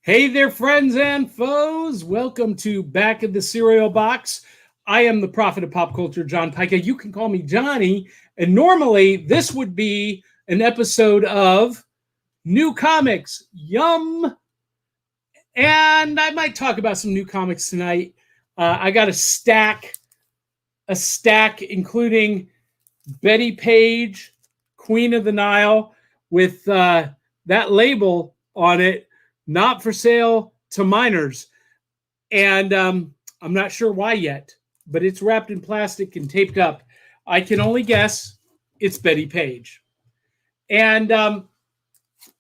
Hey there, friends and foes. Welcome to Back of the Cereal Box. I am the prophet of pop culture, John Pica. You can call me Johnny. And normally, this would be an episode of New Comics. Yum! And I might talk about some new comics tonight. I got a stack including Betty Page, Queen of the Nile, with that label on it. Not for sale to minors. And I'm not sure why yet, but it's wrapped in plastic and taped up. I can only guess it's Betty Page. And got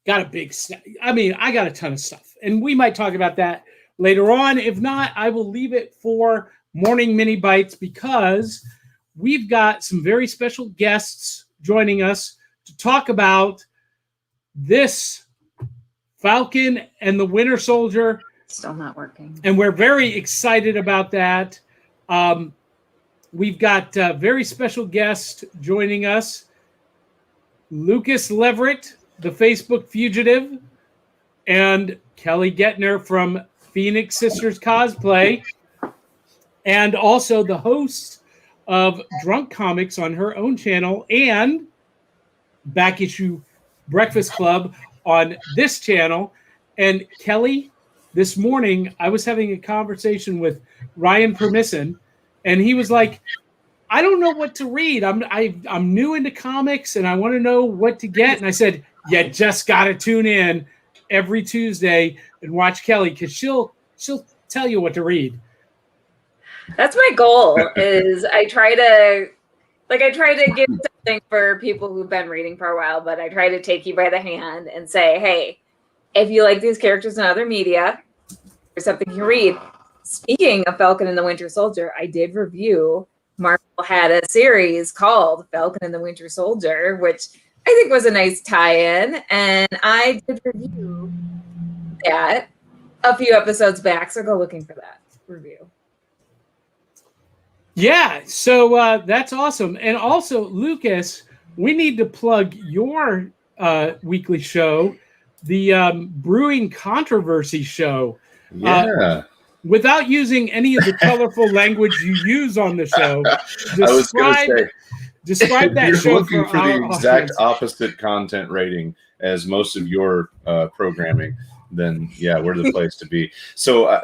a big, I got a ton of stuff. And we might talk about that later on. If not, I will leave it for Morning Mini Bites because we've got some very special guests joining us to talk about this Falcon and the Winter Soldier. Still not working. And we're very excited about that. We've got a very special guest joining us. Lucas Leverett, the Facebook fugitive, and Kelly Gettner from Phoenix Sisters Cosplay, and also the host of Drunk Comics on her own channel and Back Issue Breakfast Club on this channel. And Kelly, this morning, I was having a conversation with Ryan Permisson, and he was like, I don't know what to read. I'm new into comics, and I want to know what to get. And I said, you just got to tune in every Tuesday and watch Kelly, because she'll tell you what to read. That's my goal. Is I try to give something for people who've been reading for a while, but I try to take you by the hand and say, hey, if you like these characters in other media, there's something you can read. Speaking of Falcon and the Winter Soldier, I did review. Marvel had a series called Falcon and the Winter Soldier, which I think was a nice tie-in, and I did review that a few episodes back, so go looking for that review. Yeah, so that's awesome. And also, Lucas, we need to plug your weekly show, the Brewing Controversy Show. Yeah. Without using any of the colorful language you use on the show, describe that you're show looking for the exact audience. opposite content rating as most of your programming, then yeah, we're the place to be. So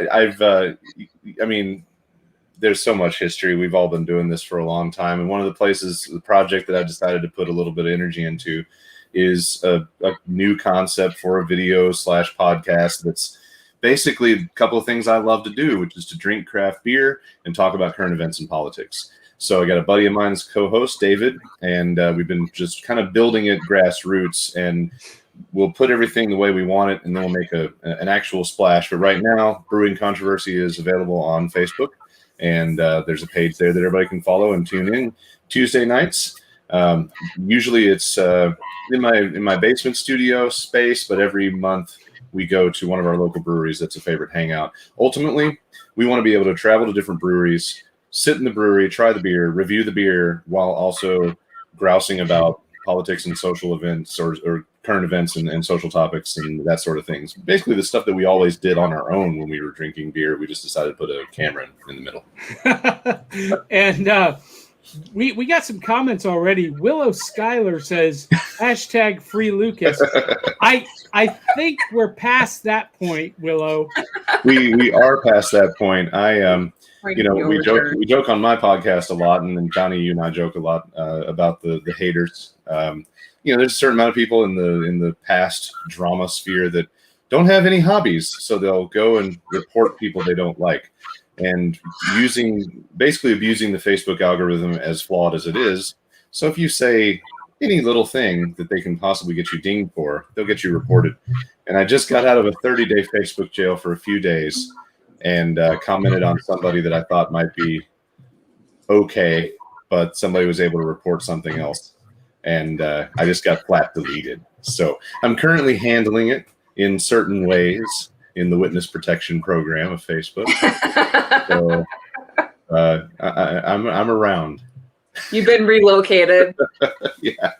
there's so much history. We've all been doing this for a long time. And one of the project that I've decided to put a little bit of energy into is a new concept for a video / podcast that's basically a couple of things I love to do, which is to drink craft beer and talk about current events and politics. So I got a buddy of mine as co-host, David, and we've been just kind of building it grassroots, and we'll put everything the way we want it, and then we'll make an actual splash. But right now, Brewing Controversy is available on Facebook. And there's a page there that everybody can follow and tune in Tuesday nights. Usually it's in my basement studio space, but every month we go to one of our local breweries that's a favorite hangout. Ultimately, we want to be able to travel to different breweries, sit in the brewery, try the beer, review the beer, while also grousing about politics and social events or current events and social topics and that sort of things. Basically the stuff that we always did on our own when we were drinking beer. We just decided to put a camera in the middle. And we got some comments already. Willow Schuyler says, #free Lucas. I think we're past that point, Willow. We are past that point. We joke on my podcast a lot, and then Johnny, you and I joke a lot about the haters. There's a certain amount of people in the past drama sphere that don't have any hobbies, so they'll go and report people they don't like, and basically abusing the Facebook algorithm as flawed as it is. So if you say any little thing that they can possibly get you dinged for, they'll get you reported. And I just got out of a 30-day Facebook jail for a few days and commented on somebody that I thought might be okay, but somebody was able to report something else. And I just got flat deleted. So I'm currently handling it in certain ways in the witness protection program of Facebook. So I'm around. You've been relocated. Yeah.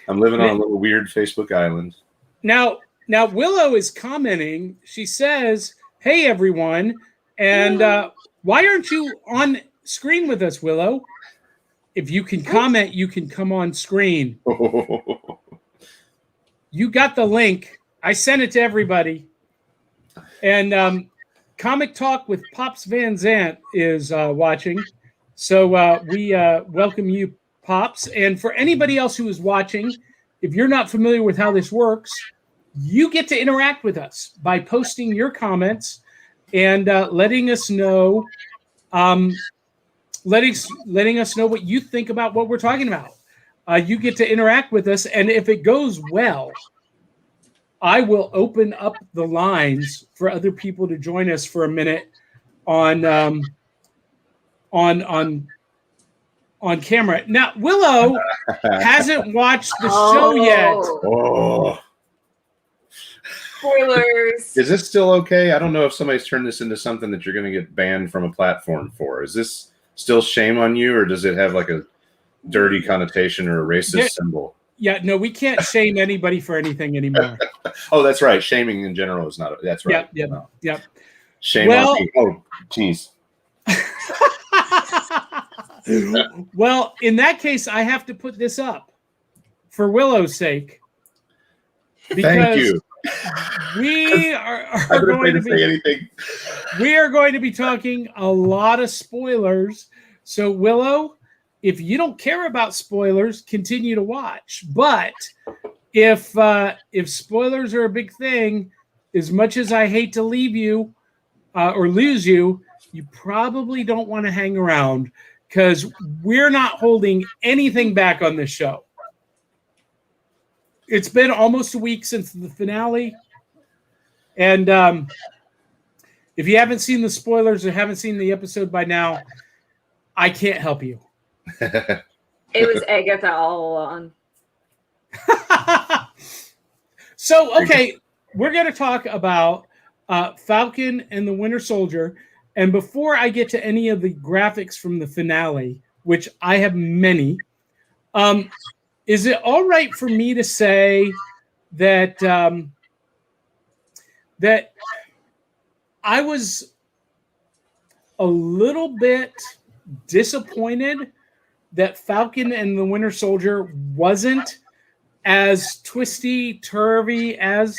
I'm living on a little weird Facebook island. Now, Now Willow is commenting. She says, "Hey everyone," and why aren't you on screen with us, Willow? If you can comment, you can come on screen. You got the link. I sent it to everybody. And Comic Talk with Pops Van Zant is watching. So we welcome you, Pops. And for anybody else who is watching, if you're not familiar with how this works, you get to interact with us by posting your comments and letting us know letting us know what you think about what we're talking about. You get to interact with us, and if it goes well, I will open up the lines for other people to join us for a minute on camera. Now, Willow hasn't watched the show yet. Oh. Spoilers. Is this still okay? I don't know if somebody's turned this into something that you're going to get banned from a platform for. Is this still shame on you, or does it have like a dirty connotation or a racist symbol? Yeah, no, we can't shame anybody for anything anymore. Oh, that's right. Shaming in general is not. That's right. Yeah. No. Yep. Shame on me. Oh, geez. Well, in that case, I have to put this up for Willow's sake. Thank you. We are going to say anything. We are going to be talking a lot of spoilers. So, Willow, if you don't care about spoilers, continue to watch. But if spoilers are a big thing, as much as I hate to leave you or lose you, you probably don't want to hang around because we're not holding anything back on this show. It's been almost a week since the finale. And if you haven't seen the spoilers or haven't seen the episode by now, I can't help you. It was Agatha all along. So, okay, we're going to talk about Falcon and the Winter Soldier. And before I get to any of the graphics from the finale, which I have many, is it all right for me to say that that I was a little bit disappointed that Falcon and the Winter Soldier wasn't as twisty-turvy as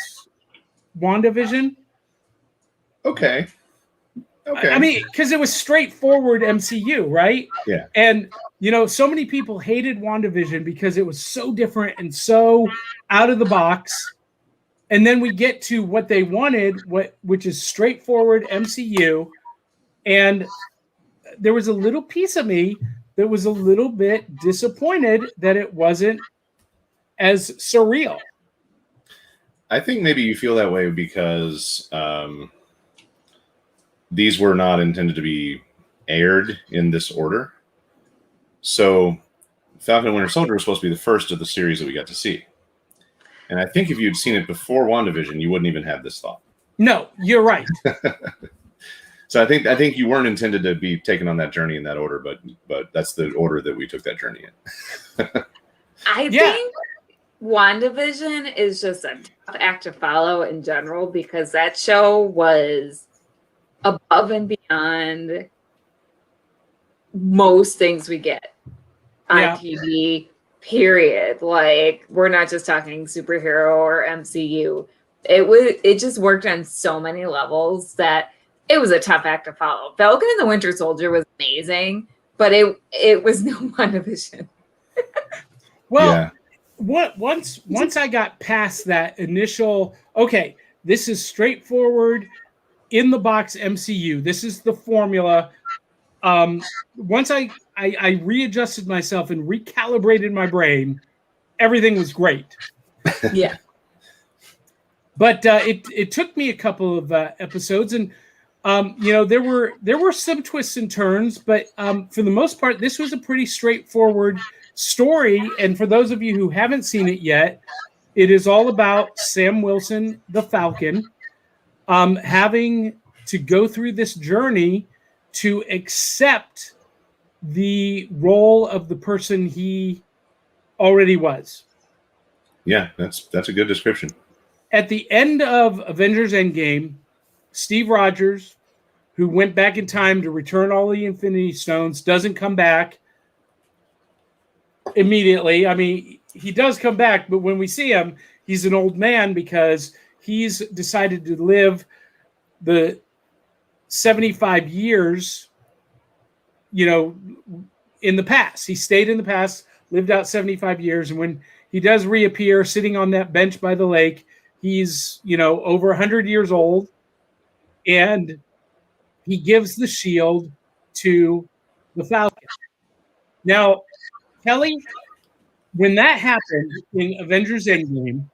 WandaVision? Okay. I mean, because it was straightforward MCU, right? Yeah. And, so many people hated WandaVision because it was so different and so out of the box. And then we get to what they wanted, which is straightforward MCU. And there was a little piece of me that was a little bit disappointed that it wasn't as surreal. I think maybe you feel that way because these were not intended to be aired in this order. So Falcon and Winter Soldier was supposed to be the first of the series that we got to see. And I think if you'd seen it before WandaVision, you wouldn't even have this thought. No, you're right. So I think you weren't intended to be taken on that journey in that order, but that's the order that we took that journey in. I think WandaVision is just a tough act to follow in general because that show was above and beyond most things we get on TV, period. Like, we're not just talking superhero or MCU. It just worked on so many levels that it was a tough act to follow. Falcon and the Winter Soldier was amazing, but it was no WandaVision. Well, once I got past that initial, okay, this is straightforward in the box MCU. This is the formula. Once I readjusted myself and recalibrated my brain, everything was great. Yeah. But it took me a couple of episodes, and there were some twists and turns, but for the most part, this was a pretty straightforward story. And for those of you who haven't seen it yet, it is all about Sam Wilson, the Falcon, having to go through this journey to accept the role of the person he already was. Yeah, that's a good description. at the end of Avengers Endgame, Steve Rogers, who went back in time to return all the Infinity Stones, doesn't come back immediately. I mean, he does come back, but when we see him, he's an old man because he's decided to live the 75 years, in the past. He stayed in the past, lived out 75 years, and when he does reappear sitting on that bench by the lake, he's, over 100 years old, and he gives the shield to the Falcon. Now, Kelly, when that happened in Avengers Endgame,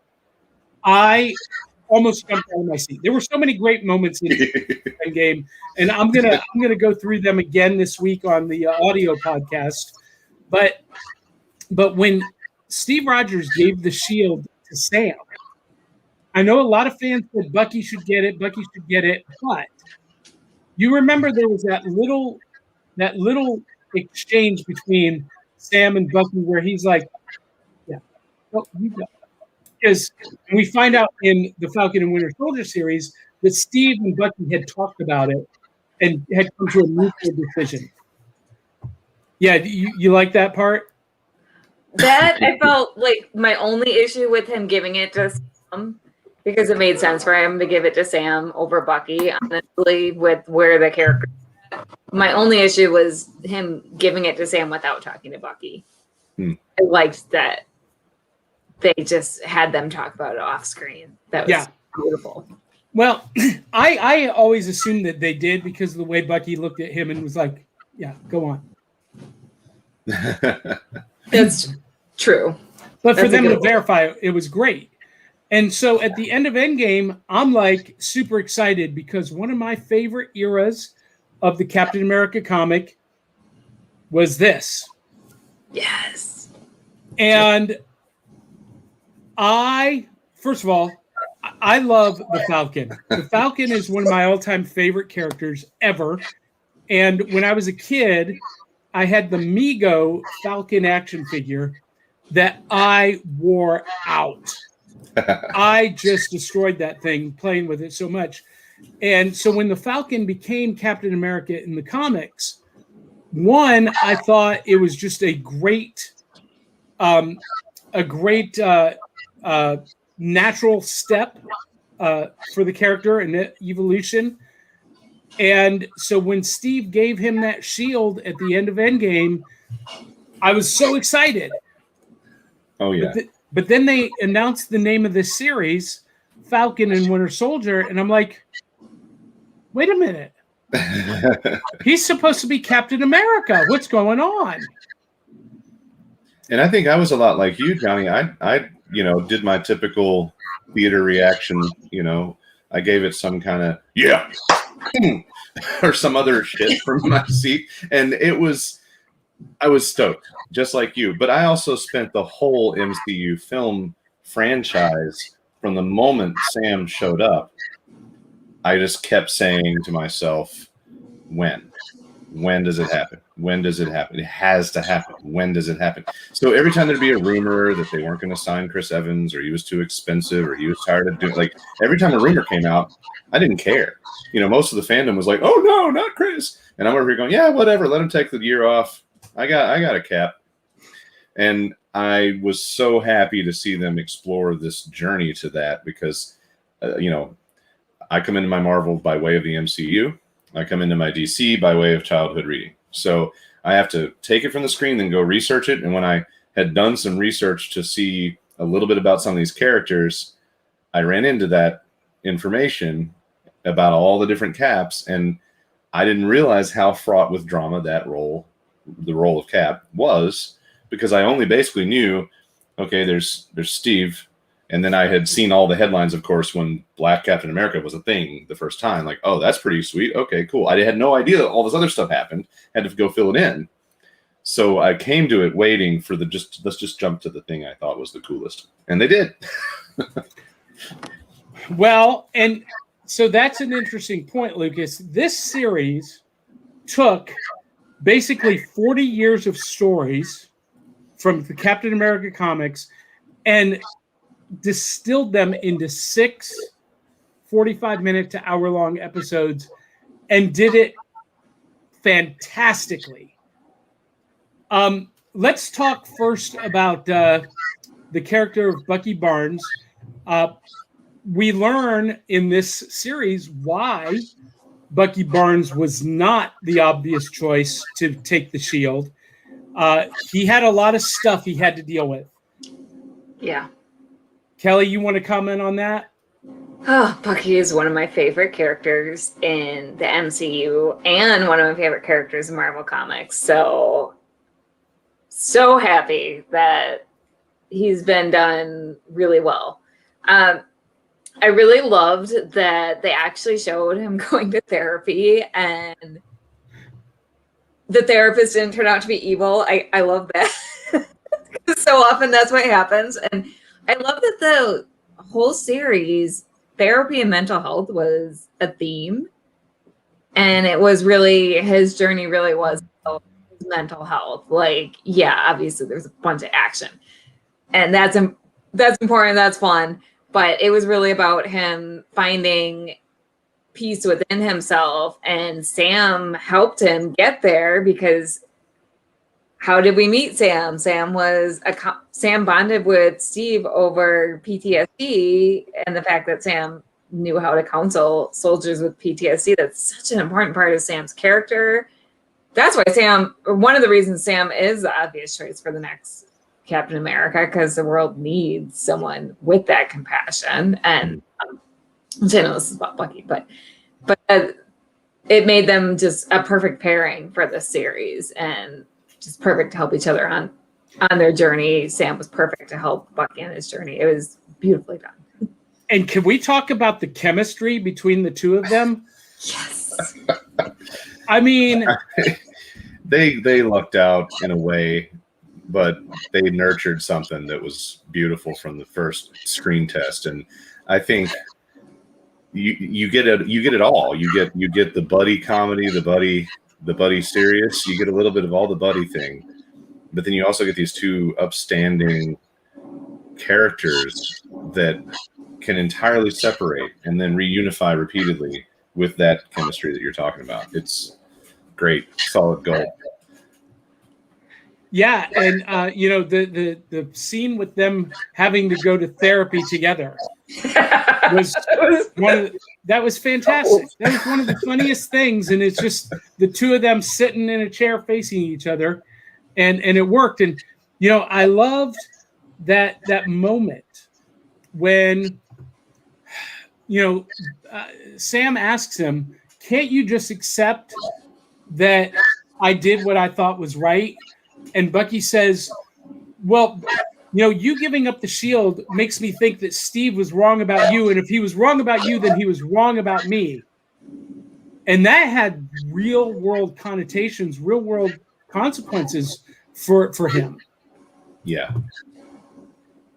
I almost jumped out of my seat. There were so many great moments in Endgame, and I'm gonna go through them again this week on the audio podcast. But when Steve Rogers gave the shield to Sam, I know a lot of fans said Bucky should get it, but you remember there was that little exchange between Sam and Bucky where he's like, "Yeah, oh, you go." Because we find out in the Falcon and Winter Soldier series that Steve and Bucky had talked about it and had come to a mutual decision. Yeah, you like that part? That I felt like my only issue with him giving it to Sam, because it made sense for him to give it to Sam over Bucky, honestly, with where the character. My only issue was him giving it to Sam without talking to Bucky. I liked that they just had them talk about it off screen. That was beautiful. Well, I always assumed that they did because of the way Bucky looked at him and was like, "Yeah, go on." That's true. But for them to verify it was great. And so at the end of Endgame, I'm like super excited because one of my favorite eras of the Captain America comic was this. Yes. And first of all, I love the Falcon. The Falcon is one of my all-time favorite characters ever. And when I was a kid, I had the Mego Falcon action figure that I wore out. I just destroyed that thing playing with it so much. And so when the Falcon became Captain America in the comics, one, I thought it was just a great natural step for the character and the evolution. And so when Steve gave him that shield at the end of Endgame, I was so excited. Oh, yeah. But then they announced the name of this series, Falcon and Winter Soldier, and I'm like, wait a minute. He's supposed to be Captain America. What's going on? And I think I was a lot like you, Johnny. I did my typical theater reaction. I gave it some kind of or some other shit from my seat, and I was stoked, just like you. But I also spent the whole MCU film franchise from the moment Sam showed up. I just kept saying to myself, when does it happen? When does it happen? It has to happen. When does it happen? So every time there'd be a rumor that they weren't going to sign Chris Evans, or he was too expensive, or he was tired of doing, every time a rumor came out, I didn't care. Most of the fandom was like, "Oh no, not Chris," and I'm over here going, "Yeah, whatever. Let him take the year off. I got a cap." And I was so happy to see them explore this journey to that because, I come into my Marvel by way of the MCU. I come into my DC by way of childhood reading. So I have to take it from the screen, then go research it. And when I had done some research to see a little bit about some of these characters, I ran into that information about all the different Caps. And I didn't realize how fraught with drama the role of Cap was, because I only basically knew, okay, there's Steve. And then I had seen all the headlines, of course, when Black Captain America was a thing the first time. Like, oh, that's pretty sweet. Okay, cool. I had no idea that all this other stuff happened. Had to go fill it in. So I came to it waiting for let's just jump to the thing I thought was the coolest. And they did. Well, and so that's an interesting point, Lucas. This series took basically 40 years of stories from the Captain America comics and distilled them into 6 45-minute to hour-long episodes and did it fantastically. Let's talk first about the character of Bucky Barnes. We learn in this series why Bucky Barnes was not the obvious choice to take the shield. He had a lot of stuff he had to deal with. Yeah. Kelly, you want to comment on that? Oh, Bucky is one of my favorite characters in the MCU and one of my favorite characters in Marvel Comics. So happy that he's been done really well. I really loved that they actually showed him going to therapy and the therapist didn't turn out to be evil. I love that. So often that's what happens. And I love that the whole series, therapy and mental health was a theme. And it was really, his journey really was about his mental health. Like, yeah, obviously there's a bunch of action. And that's important, that's fun. But it was really about him finding peace within himself. And Sam helped him get there because how did we meet Sam? Sam bonded with Steve over PTSD and the fact that Sam knew how to counsel soldiers with PTSD. That's such an important part of Sam's character. That's why one of the reasons Sam is the obvious choice for the next Captain America, because the world needs someone with that compassion. And which I know this is about Bucky, but it made them just a perfect pairing for this series and just perfect to help each other on their journey. Sam was perfect to help Bucky on his journey. It was beautifully done. And can we talk about the chemistry between the two of them? Yes. I mean, they lucked out in a way, but they nurtured something that was beautiful from the first screen test. And I think you get it all. You get the buddy comedy, the buddy serious. You get a little bit of all the buddy thing, but then you also get these two upstanding characters that can entirely separate and then reunify repeatedly with that chemistry that you're talking about. It's great, solid gold. Yeah, and the scene with them having to go to therapy together was that was fantastic. That was one of the funniest things, and it's just the two of them sitting in a chair facing each other, and it worked. And I loved that moment when Sam asks him, "Can't you just accept that I did what I thought was right?" And Bucky says, "Well, you giving up the shield makes me think that Steve was wrong about you. And if he was wrong about you, then he was wrong about me." And that had real world connotations, real world consequences for him. Yeah.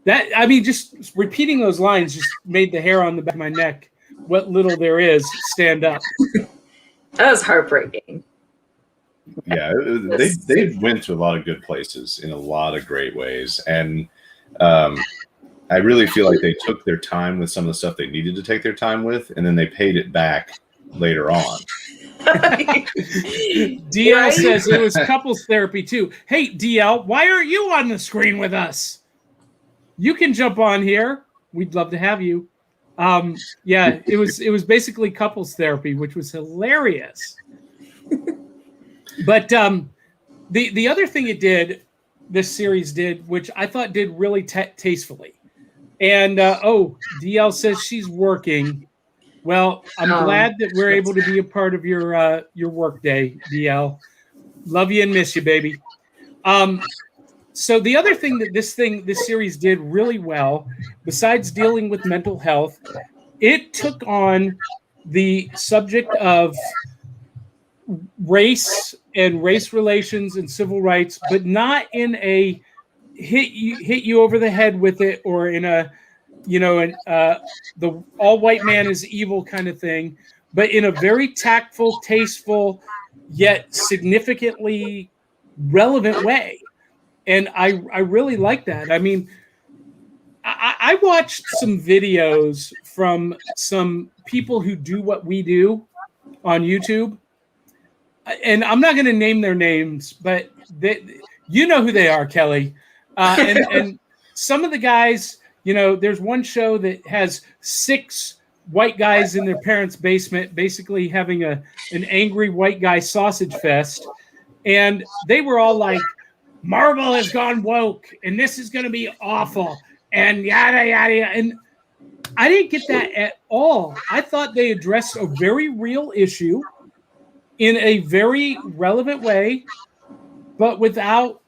Just repeating those lines just made the hair on the back of my neck, what little there is, stand up. That was heartbreaking. Yeah, they went to a lot of good places in a lot of great ways. And I really feel like they took their time with some of the stuff they needed to take their time with, and then they paid it back later on. DL says it was couples therapy too. Hey, DL, why aren't you on the screen with us? You can jump on here. We'd love to have you. It was basically couples therapy, which was hilarious. But the other thing this series did, which I thought did really tastefully. And DL says she's working. Well, I'm glad that we're able to be a part of your work day, DL. Love you and miss you, baby. So the other thing that this series did really well, besides dealing with mental health, it took on the subject of race and race relations and civil rights, but not in a hit you over the head with it, or in a the all white man is evil kind of thing, but in a very tactful, tasteful, yet significantly relevant way. And I really like that. I mean, I I watched some videos from some people who do what we do on YouTube, and I'm not going to name their names, but you know who they are, Kelly. And some of the guys, there's one show that has 6 white guys in their parents' basement, basically having an angry white guy sausage fest, and they were all like, Marvel has gone woke, and this is going to be awful, and yada, yada, yada. And I didn't get that at all. I thought they addressed a very real issue in a very relevant way, but without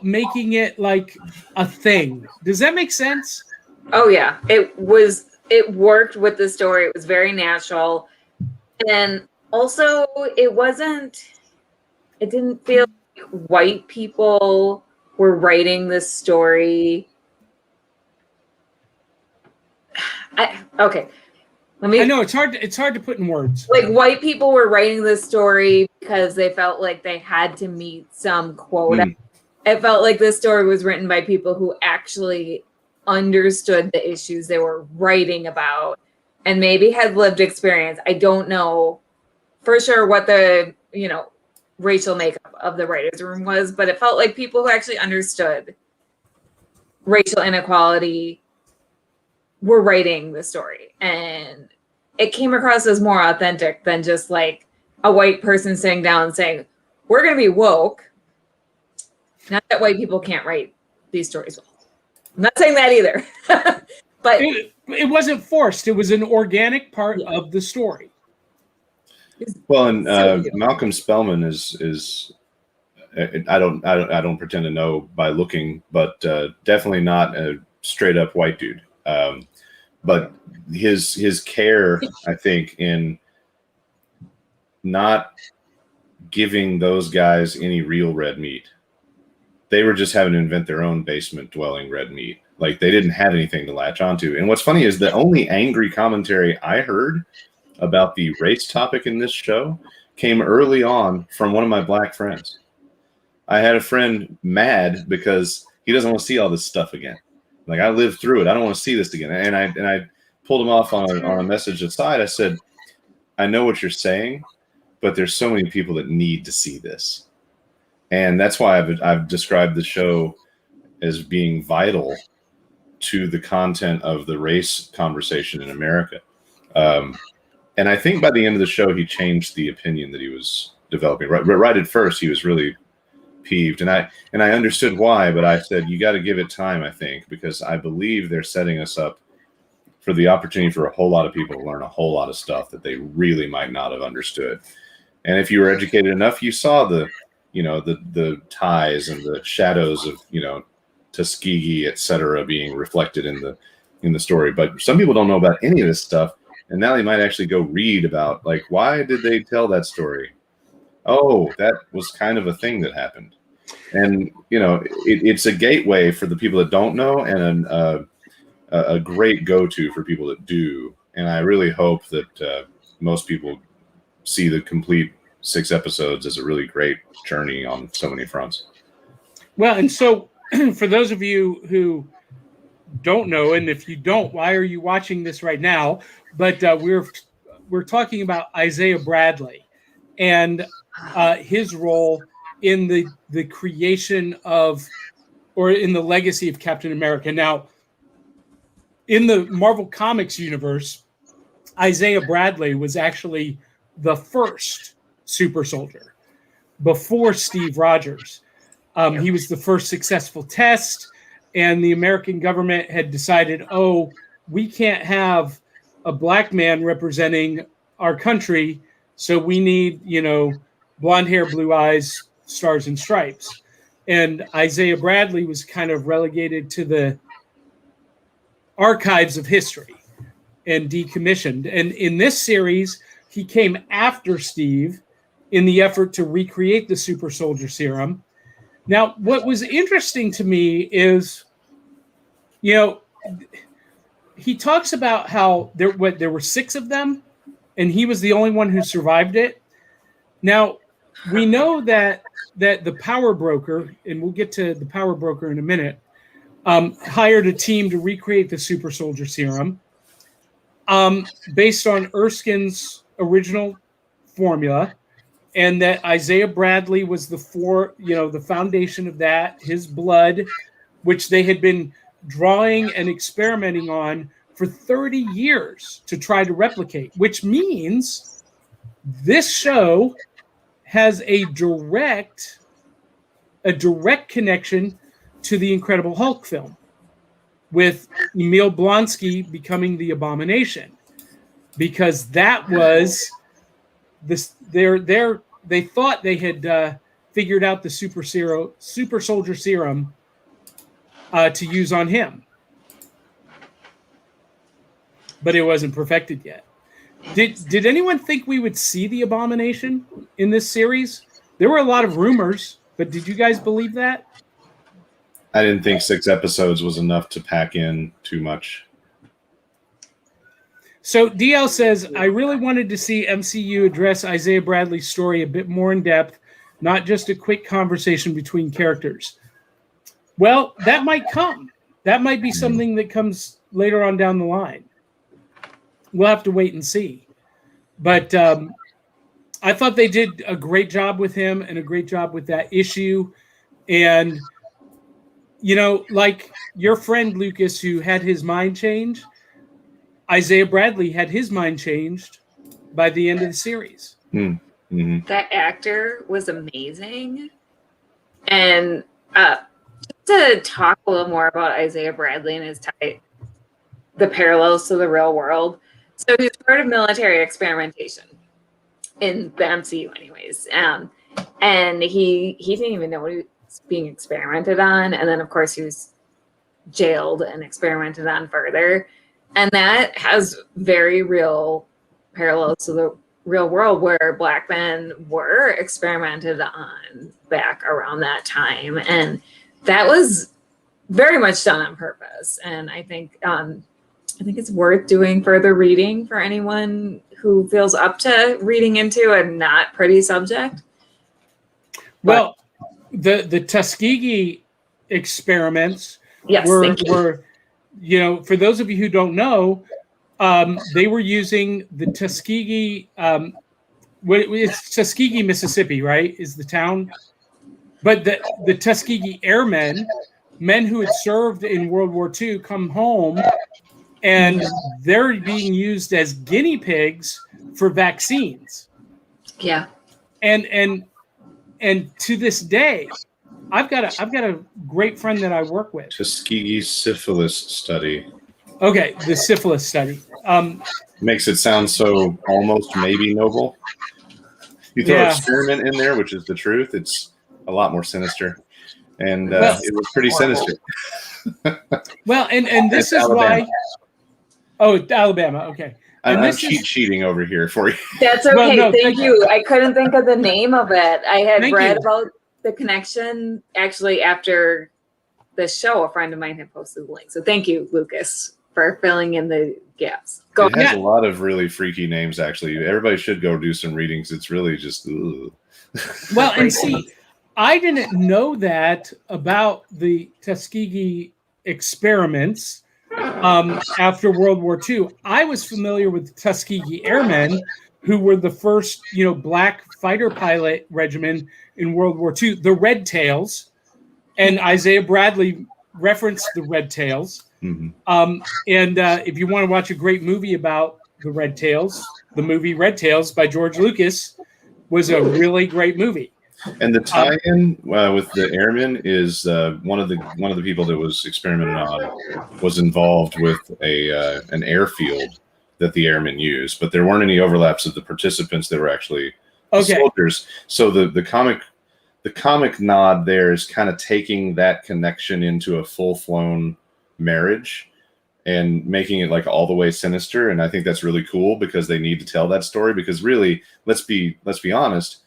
making it like a thing. Does that make sense? Oh, yeah. It worked with the story. It was very natural. And also, it didn't feel white people were writing this story. I know it's hard to put in words. Like, white people were writing this story because they felt like they had to meet some quota. It felt like this story was written by people who actually understood the issues they were writing about and maybe had lived experience. I don't know for sure what the racial makeup of the writers' room was, but it felt like people who actually understood racial inequality were writing the story, and it came across as more authentic than just like a white person sitting down and saying, we're going to be woke. Not that white people can't write these stories well. I'm not saying that either. But it wasn't forced. It was an organic part of the story. Well, and Malcolm Spellman is I don't pretend to know by looking, but definitely not a straight up white dude. But his care, I think, in not giving those guys any real red meat. They were just having to invent their own basement dwelling red meat. Like, they didn't have anything to latch onto. And what's funny is the only angry commentary I heard about the race topic in this show came early on from one of my black friends. I had a friend mad because he doesn't want to see all this stuff again. Like, I lived through it. I don't want to see this again. And I pulled him off on a message aside. I said, I know what you're saying, but there's so many people that need to see this. And that's why I've described the show as being vital to the content of the race conversation in America. And I think by the end of the show, he changed the opinion that he was developing. Right at first, he was really peeved, and I understood why. But I said, you got to give it time, I think, because I believe they're setting us up for the opportunity for a whole lot of people to learn a whole lot of stuff that they really might not have understood. And if you were educated enough, you saw the ties and the shadows of Tuskegee, etc., being reflected in the story. But some people don't know about any of this stuff. And now they might actually go read about, like, why did they tell that story? Oh, that was kind of a thing that happened. And, it's a gateway for the people that don't know, and a great go-to for people that do. And I really hope that most people see the complete 6 episodes as a really great journey on so many fronts. Well, and so for those of you who don't know, and if you don't, why are you watching this right now? But we're talking about Isaiah Bradley and his role in the creation of, or in the legacy of, Captain America. Now, in the Marvel Comics universe, Isaiah Bradley was actually the first super soldier before Steve Rogers. He was the first successful test, and the American government had decided, we can't have a black man representing our country, so we need, blonde hair, blue eyes, stars and stripes. And Isaiah Bradley was kind of relegated to the archives of history and decommissioned. And in this series, he came after Steve in the effort to recreate the super soldier serum. Now, what was interesting to me is, he talks about how there were 6 of them, and he was the only one who survived it. Now, we know that the power broker, and we'll get to the power broker in a minute, hired a team to recreate the super soldier serum based on Erskine's original formula, and that Isaiah Bradley was the foundation of that, his blood, which they had been drawing and experimenting on for 30 years to try to replicate, which means this show has a direct connection to the Incredible Hulk film, with Emil Blonsky becoming the Abomination, because that was this. They thought they had figured out the super soldier serum to use on him, but it wasn't perfected yet. Did anyone think we would see the Abomination in this series? There were a lot of rumors, but did you guys believe that? I didn't think 6 episodes was enough to pack in too much. So DL says, I really wanted to see MCU address Isaiah Bradley's story a bit more in depth, not just a quick conversation between characters. Well, that might come. That might be something that comes later on down the line. We'll have to wait and see. But I thought they did a great job with him and a great job with that issue. And, like your friend Lucas, who had his mind changed, Isaiah Bradley had his mind changed by the end of the series. Mm-hmm. That actor was amazing. And to talk a little more about Isaiah Bradley and his the parallels to the real world. So he was part of military experimentation in the MCU anyways. And he didn't even know what he was being experimented on. And then, of course, he was jailed and experimented on further. And that has very real parallels to the real world, where Black men were experimented on back around that time. And that was very much done on purpose. And I think it's worth doing further reading for anyone who feels up to reading into a not pretty subject. Well, the Tuskegee experiments yes, were for those of you who don't know, they were using the Tuskegee. It's Tuskegee, Mississippi, right? Is the town, but the Tuskegee Airmen, men who had served in World War II, come home, and they're being used as guinea pigs for vaccines. Yeah, and to this day, I've got a great friend that I work with. Tuskegee syphilis study. Okay, the syphilis study. Makes it sound so almost maybe noble. You throw experiment in there, which is the truth. It's a lot more sinister, and it was pretty sinister. Well, and this is Alabama. why. Oh, Alabama. Okay. I'm cheating over here for you. that's okay. Well, no, thank you. I couldn't think of the name of it. I had read about the connection actually after the show. A friend of mine had posted the link. So thank you, Lucas, for filling in the gaps. Go. It has a lot of really freaky names, actually. Everybody should go do some readings. It's really just... Ugh. Well, and see, I didn't know that about the Tuskegee experiments after World War II. I was familiar with the Tuskegee Airmen, who were the first, black fighter pilot regiment in World War II, the Red Tails, and Isaiah Bradley referenced the Red Tails. Mm-hmm. And if you want to watch a great movie about the Red Tails, the movie Red Tails by George Lucas was a really great movie. And the tie-in with the airmen is one of the people that was experimented on was involved with an airfield that the airmen used, but there weren't any overlaps of the participants that were actually soldiers. So the comic nod there is kind of taking that connection into a full-flown marriage and making it like all the way sinister. And I think that's really cool because they need to tell that story, because really, let's be honest,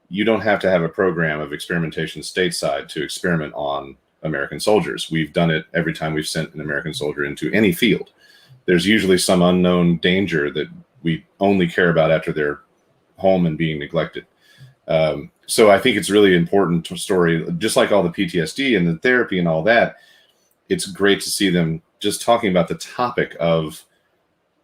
you don't have to have a program of experimentation stateside to experiment on American soldiers. We've done it every time we've sent an American soldier into any field. There's usually some unknown danger that we only care about after they're home and being neglected. So I think it's really important story, just like all the PTSD and the therapy and all that. it's great to see them just talking about the topic of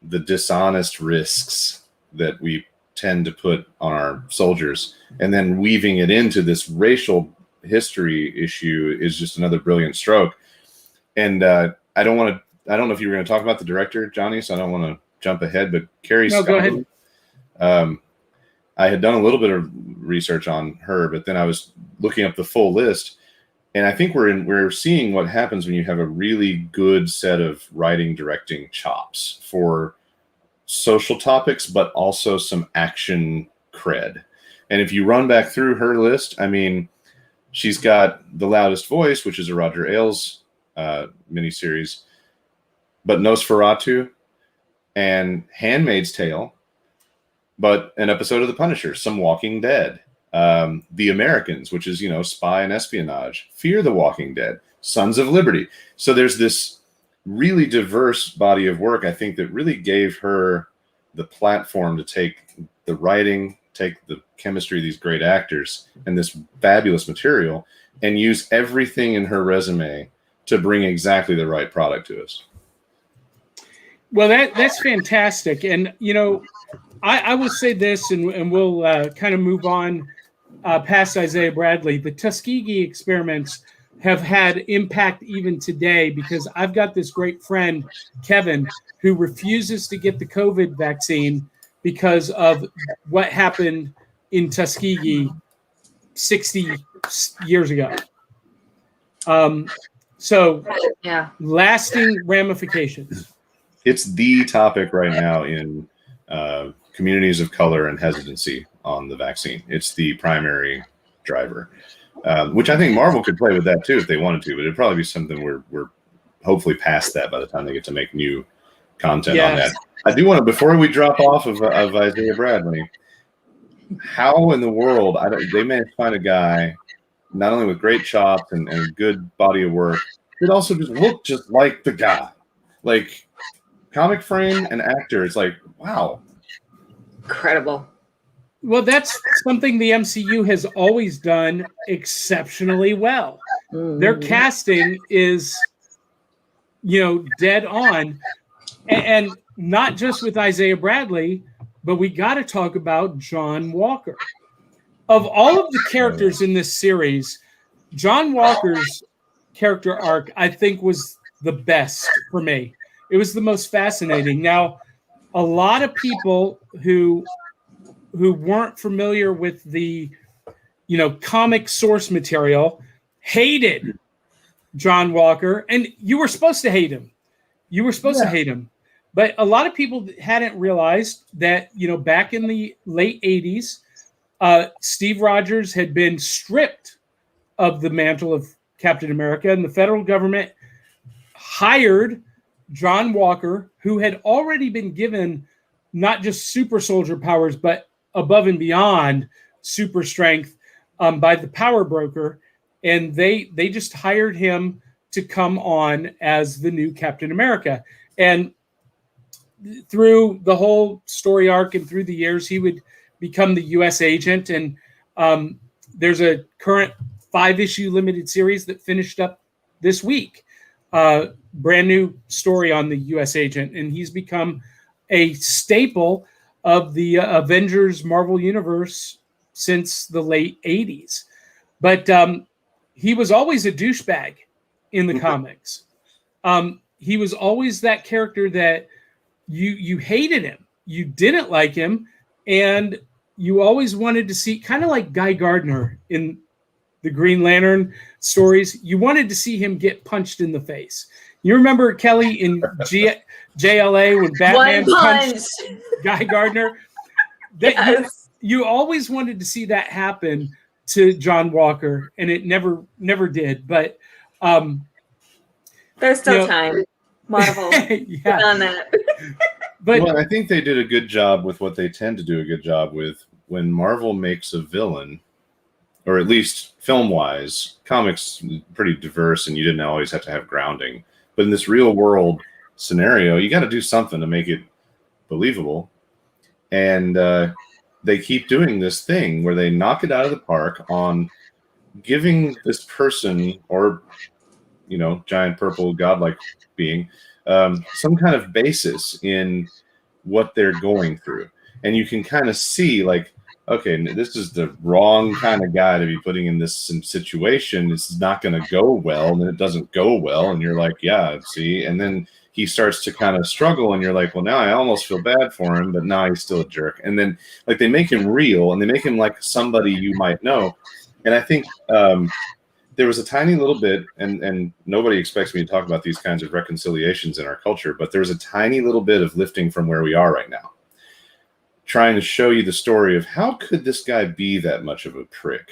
the dishonest risks that we tend to put on our soldiers, and then weaving it into this racial history issue is just another brilliant stroke. And I don't know if you were going to talk about the director, Johnny, so I don't want to jump ahead, but Carrie Scott, go ahead. I had done a little bit of research on her, but then I was looking up the full list, and I think we're seeing what happens when you have a really good set of writing, directing chops for social topics, but also some action cred. And if you run back through her list, I mean, she's got The Loudest Voice, which is a Roger Ailes miniseries, but Nosferatu and Handmaid's Tale, but an episode of The Punisher, some Walking Dead, The Americans, which is, spy and espionage, Fear the Walking Dead, Sons of Liberty. So there's this really diverse body of work, I think, that really gave her the platform to take the writing, take the chemistry of these great actors and this fabulous material, and use everything in her resume to bring exactly the right product to us. Well, that's fantastic. And, I will say this, and we'll kind of move on past Isaiah Bradley. The Tuskegee experiments have had impact even today, because I've got this great friend, Kevin, who refuses to get the COVID vaccine because of what happened in Tuskegee 60 years ago. So lasting ramifications. It's the topic right now in communities of color and hesitancy on the vaccine. It's the primary driver, which I think Marvel could play with that too if they wanted to, but it'd probably be something we're hopefully past that by the time they get to make new content on that. I do want to, before we drop off of Isaiah Bradley, how in the world, they managed to find a guy not only with great chops and a good body of work, but also just looked just like the guy. Like, comic frame and actor, it's like, wow. Incredible. Well, that's something the MCU has always done exceptionally well. Their casting is, dead on. And not just with Isaiah Bradley, but we got to talk about John Walker. Of all of the characters in this series, John Walker's character arc, I think, was the best for me. It was the most fascinating. Now, a lot of people who weren't familiar with the, comic source material hated John Walker, and you were supposed to hate him. To hate him. But a lot of people hadn't realized that, back in the late 80s, Steve Rogers had been stripped of the mantle of Captain America, and the federal government hired John Walker, who had already been given not just super soldier powers, but above and beyond super strength by the power broker. And they just hired him to come on as the new Captain America. And through the whole story arc and through the years, he would become the U.S. agent. And there's a current 5-issue limited series that finished up this week. Brand new story on the U.S. agent. And he's become a staple of the Avengers Marvel Universe since the late 80s. But he was always a douchebag in the comics. He was always that character that you hated him. You didn't like him. And you always wanted to see, kind of like Guy Gardner in the Green Lantern stories, you wanted to see him get punched in the face. You remember, Kelly, in JLA when Batman punched Guy Gardner? You always wanted to see that happen to John Walker, and it never did. But there's still time. Marvel on that. But I think they did a good job with what they tend to do a good job with when Marvel makes a villain, or at least film-wise. Comics pretty diverse, and you didn't always have to have grounding. But in this real-world scenario, you got to do something to make it believable. And they keep doing this thing where they knock it out of the park on giving this person, or giant purple godlike being, some kind of basis in what they're going through. And you can kind of see, like, okay, this is the wrong kind of guy to be putting in this situation. This is not going to go well. And then it doesn't go well. And you're like, yeah, see. And then he starts to kind of struggle. And you're like, well, now I almost feel bad for him, but now he's still a jerk. And then, like, they make him real, and they make him like somebody you might know. And I think there was a tiny little bit, and nobody expects me to talk about these kinds of reconciliations in our culture, but there's a tiny little bit of lifting from where we are right now, trying to show you the story of how could this guy be that much of a prick?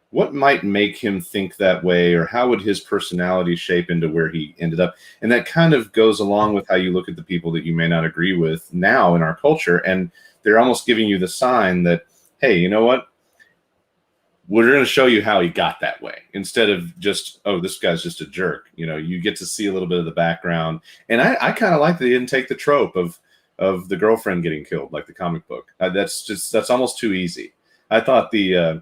What might make him think that way, or how would his personality shape into where he ended up? And that kind of goes along with how you look at the people that you may not agree with now in our culture, and they're almost giving you the sign that, hey, you know what? We're going to show you how he got that way, instead of just, oh, this guy's just a jerk. You get to see a little bit of the background. And I kind of like that he didn't take the trope of the girlfriend getting killed, like the comic book. That's almost too easy. I thought the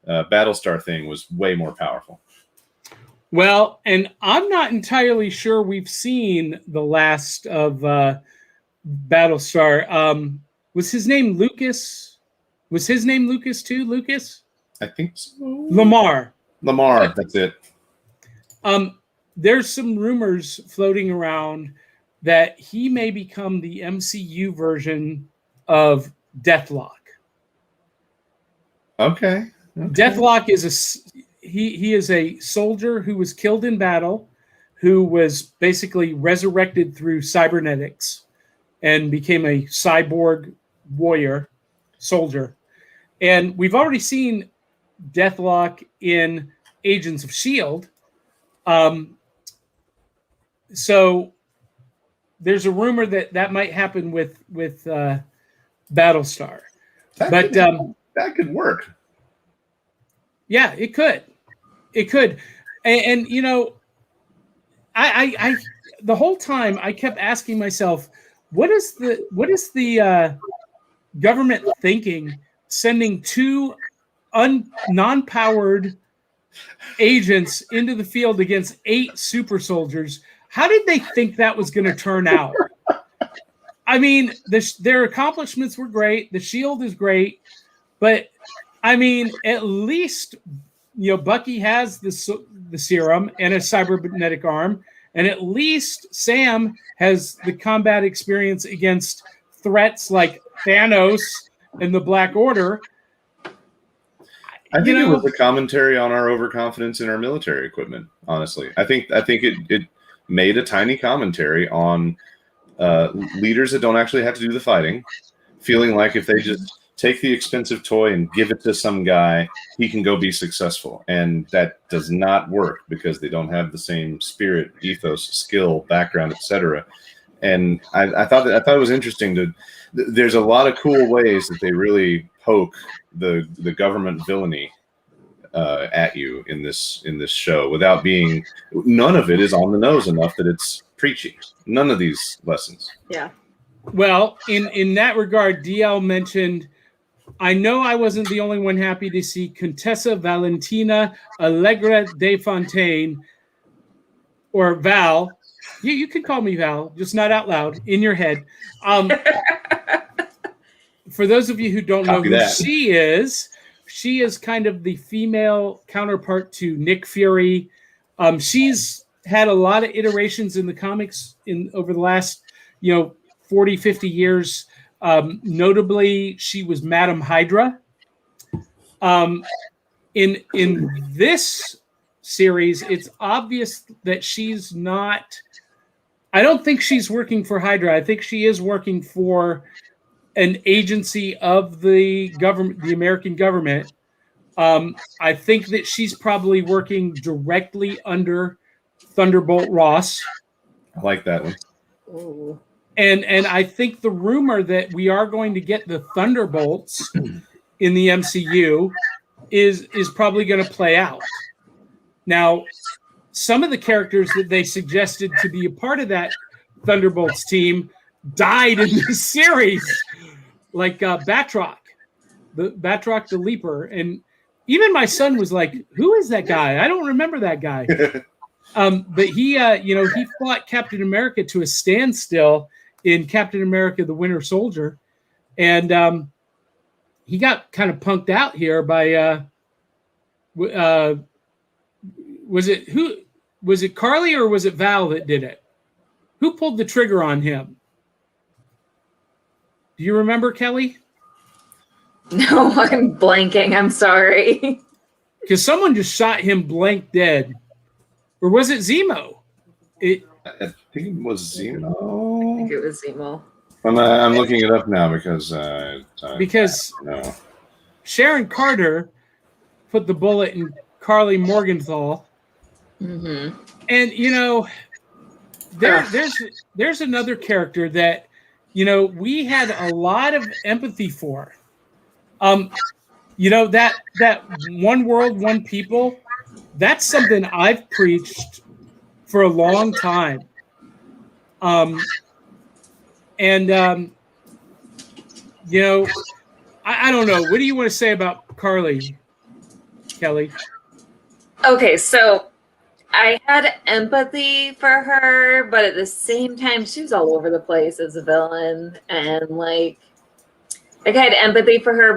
Battlestar thing was way more powerful. Well, and I'm not entirely sure we've seen the last of Battlestar. Was his name Lucas? Was his name Lucas too? Lucas? I think so. Lamar, that's it. There's some rumors floating around that he may become the MCU version of Deathlock. Okay. Deathlock is he is a soldier who was killed in battle, who was basically resurrected through cybernetics and became a cyborg warrior soldier. And we've already seen Deathlock in Agents of S.H.I.E.L.D. So there's a rumor that might happen with Battlestar. That could work. Yeah, it could. And I the whole time I kept asking myself, what is the government thinking sending two non-powered agents into the field against 8 super soldiers? How did they think that was going to turn out? I mean, their accomplishments were great. The shield is great, but I mean, at least Bucky has the serum and a cybernetic arm, and at least Sam has the combat experience against threats like Thanos and the Black Order. I think it was a commentary on our overconfidence in our military equipment. Honestly, I think it made a tiny commentary on leaders that don't actually have to do the fighting, feeling like if they just take the expensive toy and give it to some guy, he can go be successful. And that does not work because they don't have the same spirit, ethos, skill, background, etc. And I thought it was interesting there's a lot of cool ways that they really poke the government villainy at you in this show without being, none of it is on the nose enough that it's preachy. None of these lessons. Yeah. Well, in that regard, DL mentioned, I know I wasn't the only one happy to see Contessa Valentina Allegra de Fontaine, or Val. You could call me Val, just not out loud, in your head. For those of you who don't know who she is kind of the female counterpart to Nick Fury. She's had a lot of iterations in the comics over the last 40, 50 years. Notably, she was Madam Hydra. In this series, it's obvious that she's not. I don't think she's working for Hydra. I think she is working for an agency of the government, the American government. I think that she's probably working directly under Thunderbolt Ross. I like that one. Ooh. And I think the rumor that we are going to get the Thunderbolts in the MCU is probably going to play out. Now, some of the characters that they suggested to be a part of that Thunderbolts team died in this series, like Batroc the Leaper. And even my son was like, who is that guy? I don't remember that guy. But he, he fought Captain America to a standstill in Captain America: The Winter Soldier, and he got kind of punked out here by was it Carly or was it Val that did it? Who pulled the trigger on him? Do you remember, Kelly? No, I'm blanking. I'm sorry. Because someone just shot him blank dead. Or was it Zemo? I think it was Zemo. I think it was Zemo. I'm looking it up now because no. Sharon Carter put the bullet in Carly Morgenthau. Mm-hmm. And there's another character that we had a lot of empathy for. That one world, one people, that's something I've preached for a long time. I don't know. What do you want to say about Carly, Kelly? Okay, so I had empathy for her, but at the same time, she was all over the place as a villain, and I had empathy for her,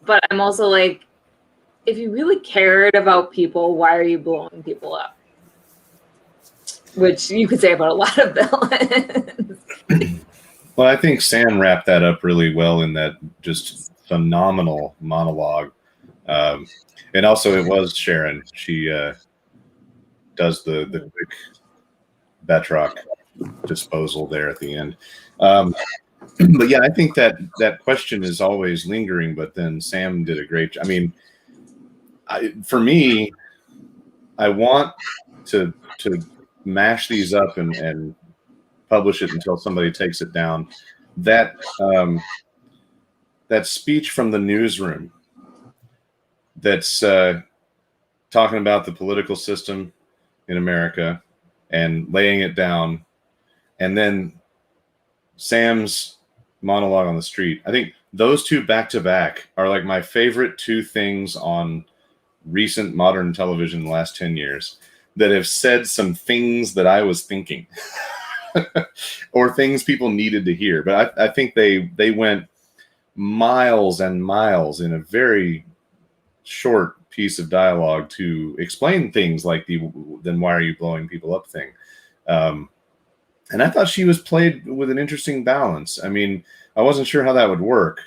but I'm also like, if you really cared about people, why are you blowing people up? Which you could say about a lot of villains. Well, I think Sam wrapped that up really well in that just phenomenal monologue. And also it was Sharon. She does the quick Batroc disposal there at the end. But yeah, I think that question is always lingering, but then Sam did a great job. I mean, for me, I want to mash these up and publish it until somebody takes it down. That speech from the newsroom that's talking about the political system in America and laying it down, and then Sam's monologue on the street. I think those two back to back are like my favorite two things on recent modern television in the last 10 years that have said some things that I was thinking or things people needed to hear. But I think they went miles and miles in a very short piece of dialogue to explain things like then why are you blowing people up thing. And I thought she was played with an interesting balance. I mean, I wasn't sure how that would work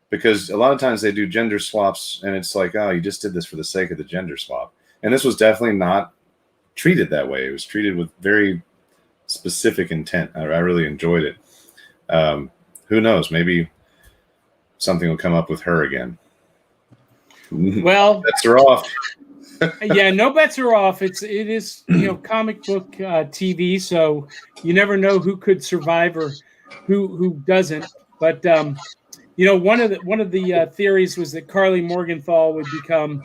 because a lot of times they do gender swaps and it's like, oh, you just did this for the sake of the gender swap. And this was definitely not treated that way. It was treated with very specific intent. I really enjoyed it. Who knows? Maybe something will come up with her again. Well, bets are off. Yeah, no bets are off. It is comic book TV, so you never know who could survive or who doesn't. But one of the theories was that Carly Morgenthau would become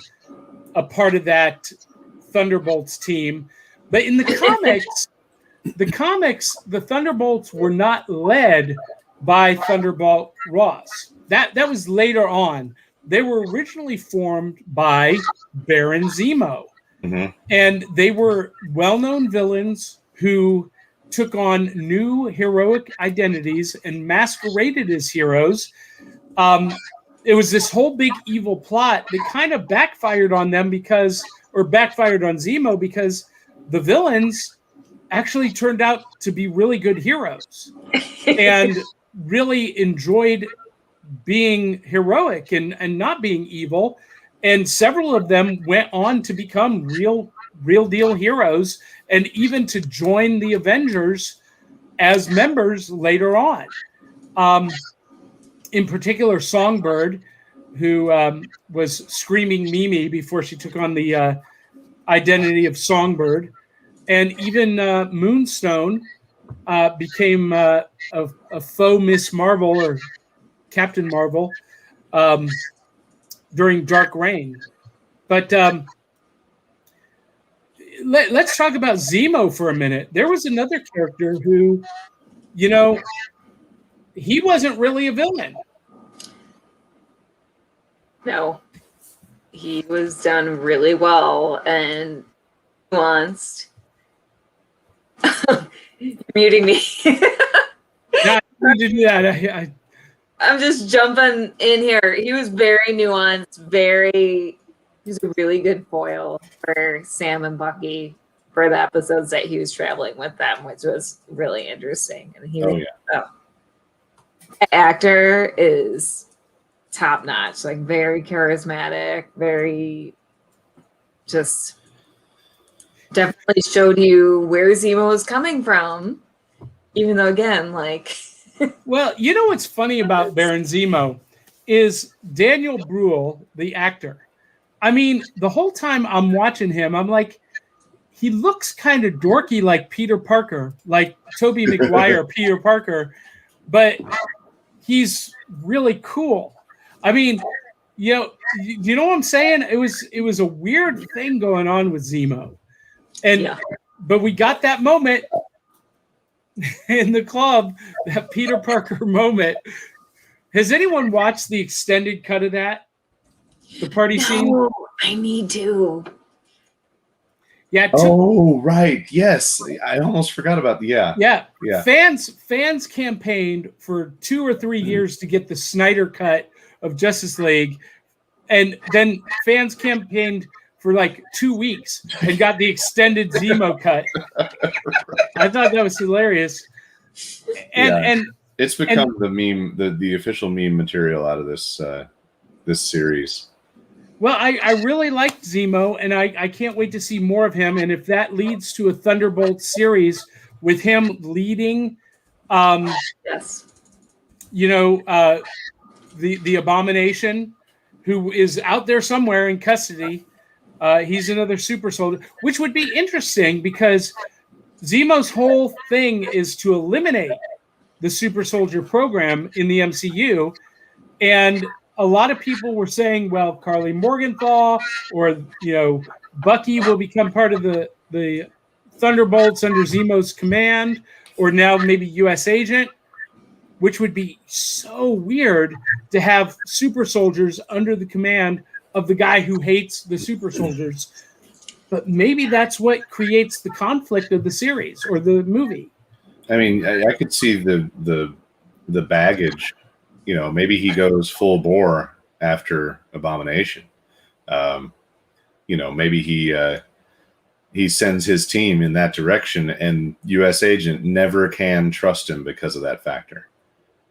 a part of that Thunderbolts team. But in the comics, the Thunderbolts were not led by Thunderbolt Ross. That was later on. They were originally formed by Baron Zemo. Mm-hmm. And they were well-known villains who took on new heroic identities and masqueraded as heroes. It was this whole big evil plot that kind of backfired on them backfired on Zemo because the villains actually turned out to be really good heroes and really enjoyed being heroic and not being evil. And several of them went on to become real deal heroes and even to join the Avengers as members later on. In particular, Songbird, who was Screaming Mimi before she took on the identity of Songbird. And even Moonstone became a faux Miss Marvel or Captain Marvel during Dark Reign. But let's talk about Zemo for a minute. There was another character who, he wasn't really a villain. No. He was done really well and nuanced. muting me. Yeah, I need to do that. I'm just jumping in here. He was very nuanced, he's a really good foil for Sam and Bucky for the episodes that he was traveling with them, which was really interesting. And the actor is top notch, like very charismatic, very just definitely showed you where Zemo was coming from, even though again, like Well, you know what's funny about Baron Zemo is Daniel Bruhl, the actor. I mean, the whole time I'm watching him, I'm like, he looks kind of dorky like Peter Parker, like Tobey Maguire, Peter Parker, but he's really cool. I mean, you know what I'm saying? It was a weird thing going on with Zemo. But we got that moment in the club, that Peter Parker moment. Has anyone watched the extended cut of that? The party scene? I need to. Yeah. Right. Yes. I almost forgot about Yeah. Fans campaigned for 2 or 3 years to get the Snyder cut of Justice League. And then fans campaigned for like 2 weeks and got the extended Zemo cut. I thought that was hilarious. And it's become the meme, the official meme material out of this series. Well, I really liked Zemo, and I can't wait to see more of him. And if that leads to a Thunderbolt series with him leading, the Abomination, who is out there somewhere in custody, he's another super soldier, which would be interesting because Zemo's whole thing is to eliminate the super soldier program in the MCU, and a lot of people were saying, well, Carly Morgenthau or Bucky will become part of the Thunderbolts under Zemo's command, or now maybe U.S. Agent, which would be so weird to have super soldiers under the command of the guy who hates the super soldiers. But maybe that's what creates the conflict of the series or the movie. I mean, I could see the baggage. Maybe he goes full bore after Abomination. Maybe he sends his team in that direction, and U.S. Agent never can trust him because of that factor,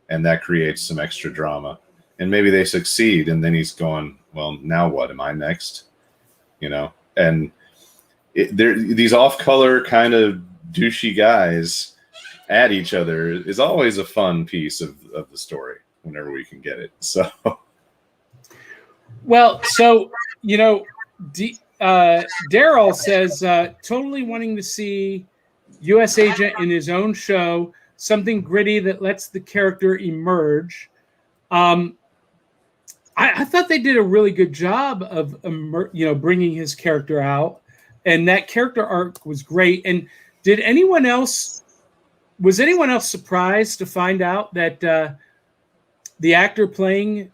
and that creates some extra drama. And maybe they succeed, and then he's going, well, now what? Am I next? And these off-color kind of douchey guys at each other is always a fun piece of the story whenever we can get it. So, well, Daryl says totally wanting to see U.S. Agent in his own show, something gritty that lets the character emerge. I thought they did a really good job of bringing his character out, and that character arc was great. And was anyone else surprised to find out that the actor playing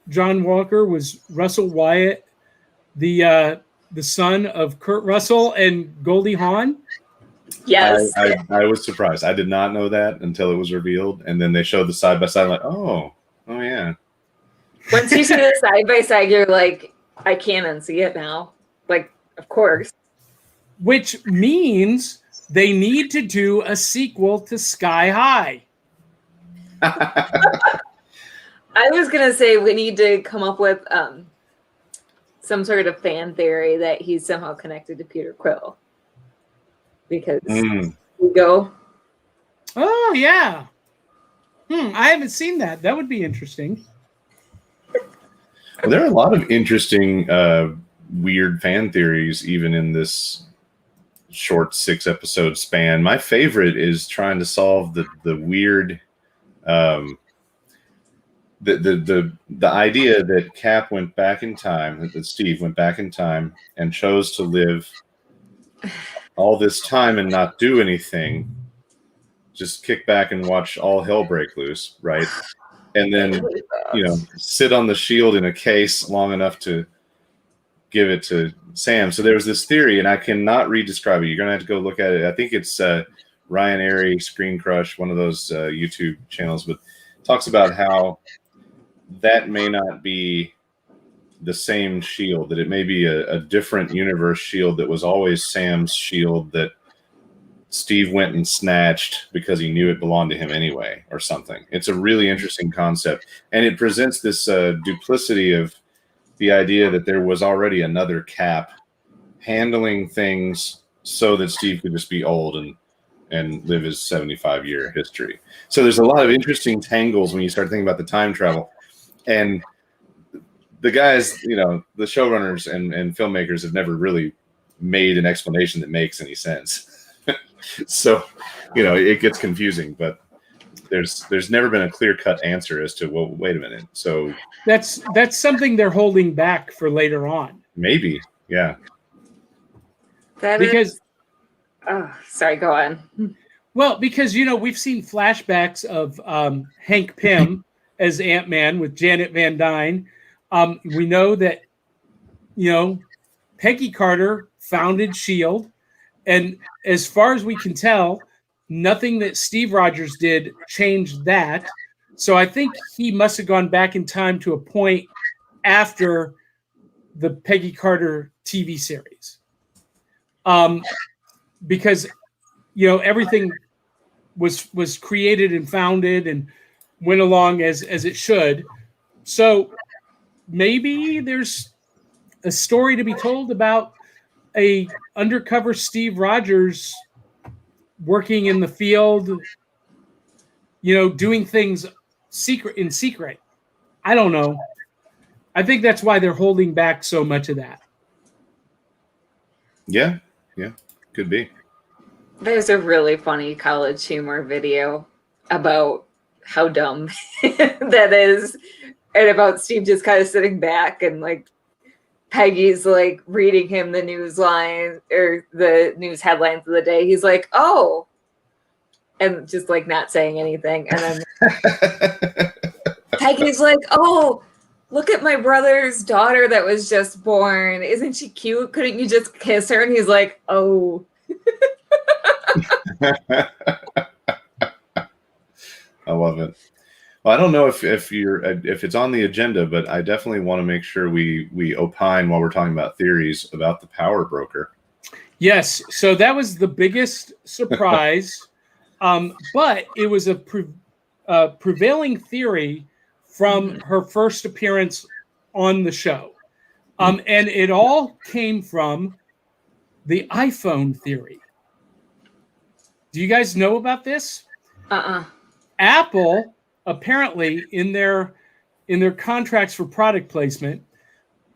John Walker was Russell Wyatt, the son of Kurt Russell and Goldie Hawn? Yes. I was surprised. I did not know that until it was revealed, and then they showed the side by side. Like, oh yeah. Once you see the side by side, you're like, I can't unsee it now. Like, of course. Which means they need to do a sequel to Sky High. I was going to say we need to come up with some sort of fan theory that he's somehow connected to Peter Quill. Because we go. Oh, yeah. I haven't seen that. That would be interesting. Well, there are a lot of interesting, weird fan theories, even in this short 6-episode span. My favorite is trying to solve the weird, the idea that Cap went back in time, that Steve went back in time and chose to live all this time and not do anything, just kick back and watch all hell break loose, right? And then, sit on the shield in a case long enough to give it to Sam. So there was this theory, and I cannot re-describe it. You're going to have to go look at it. I think it's Ryan Airy, Screen Crush, one of those YouTube channels, but talks about how that may not be the same shield, that it may be a different universe shield that was always Sam's shield that Steve went and snatched because he knew it belonged to him anyway, or something. It's a really interesting concept, and it presents this duplicity of the idea that there was already another Cap handling things so that Steve could just be old and live his 75-year history. So there's a lot of interesting tangles when you start thinking about the time travel. And the guys, the showrunners and filmmakers have never really made an explanation that makes any sense. So, it gets confusing, but there's never been a clear-cut answer as to, well, wait a minute. So that's something they're holding back for later on. Maybe, yeah. Sorry, go on. Well, because we've seen flashbacks of Hank Pym as Ant-Man with Janet Van Dyne. We know that Peggy Carter founded S.H.I.E.L.D., and as far as we can tell, nothing that Steve Rogers did changed that. So I think he must have gone back in time to a point after the Peggy Carter TV series. Because everything was created and founded and went along as it should. So maybe there's a story to be told about a undercover Steve Rogers working in the field, doing things in secret. I don't know. I think that's why they're holding back so much of that. Yeah, could be. There's a really funny college humor video about how dumb that is, and about Steve just kind of sitting back and Peggy's reading him the news line or the news headlines of the day. He's like, "Oh," and just not saying anything. And then Peggy's like, "Oh, look at my brother's daughter that was just born. Isn't she cute? Couldn't you just kiss her?" And he's like, "Oh." I love it. Well, I don't know if it's on the agenda, but I definitely want to make sure we opine while we're talking about theories about the power broker. Yes, so that was the biggest surprise, but it was a prevailing theory from her first appearance on the show, and it all came from the iPhone theory. Do you guys know about this? Apple apparently in their contracts for product placement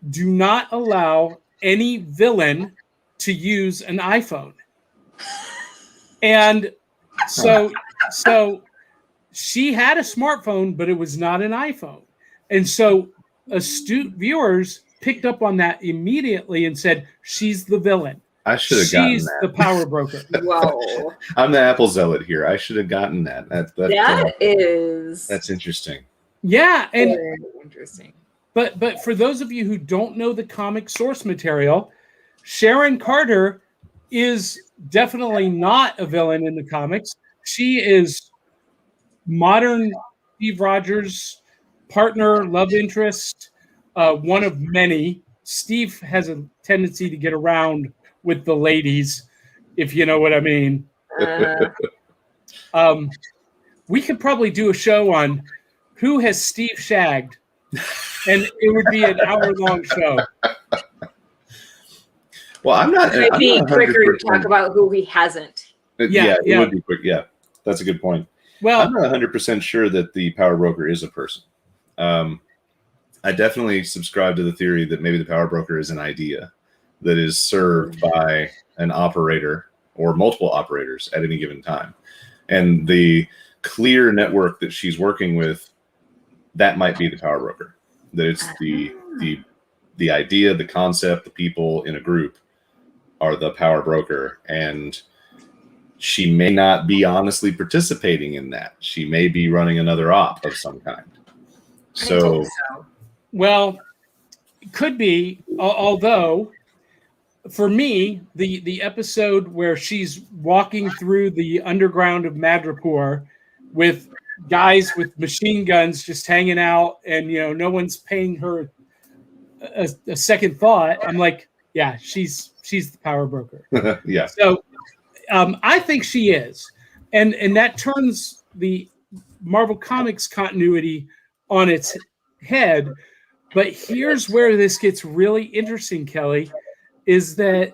do not allow any villain to use an iPhone. And so she had a smartphone, but it was not an iPhone. And so astute viewers picked up on that immediately and said, she's the villain. I should have gotten that. She's the power broker. Whoa. I'm the Apple zealot here. I should have gotten that. That's interesting. Yeah, and very interesting. But for those of you who don't know the comic source material, Sharon Carter is definitely not a villain in the comics. She is modern Steve Rogers' partner, love interest, one of many. Steve has a tendency to get around with the ladies, if you know what I mean. We could probably do a show on who has Steve shagged, and it would be an hour-long show. Well, I'm not. It might be quicker to talk about who he hasn't. It would be quick. Yeah, that's a good point. Well, I'm not 100% sure that the power broker is a person. I definitely subscribe to the theory that maybe the power broker is an idea that is served by an operator or multiple operators at any given time. And the clear network that she's working with, that might be the power broker. That it's the idea, the concept, the people in a group are the power broker. And she may not be honestly participating in that. She may be running another op of some kind. So. Well, it could be, although for me, the episode where she's walking through the underground of Madripoor with guys with machine guns just hanging out, and no one's paying her a second thought. I'm like, yeah, she's the power broker. Yeah. So I think she is, and that turns the Marvel Comics continuity on its head. But here's where this gets really interesting, Kelly, is that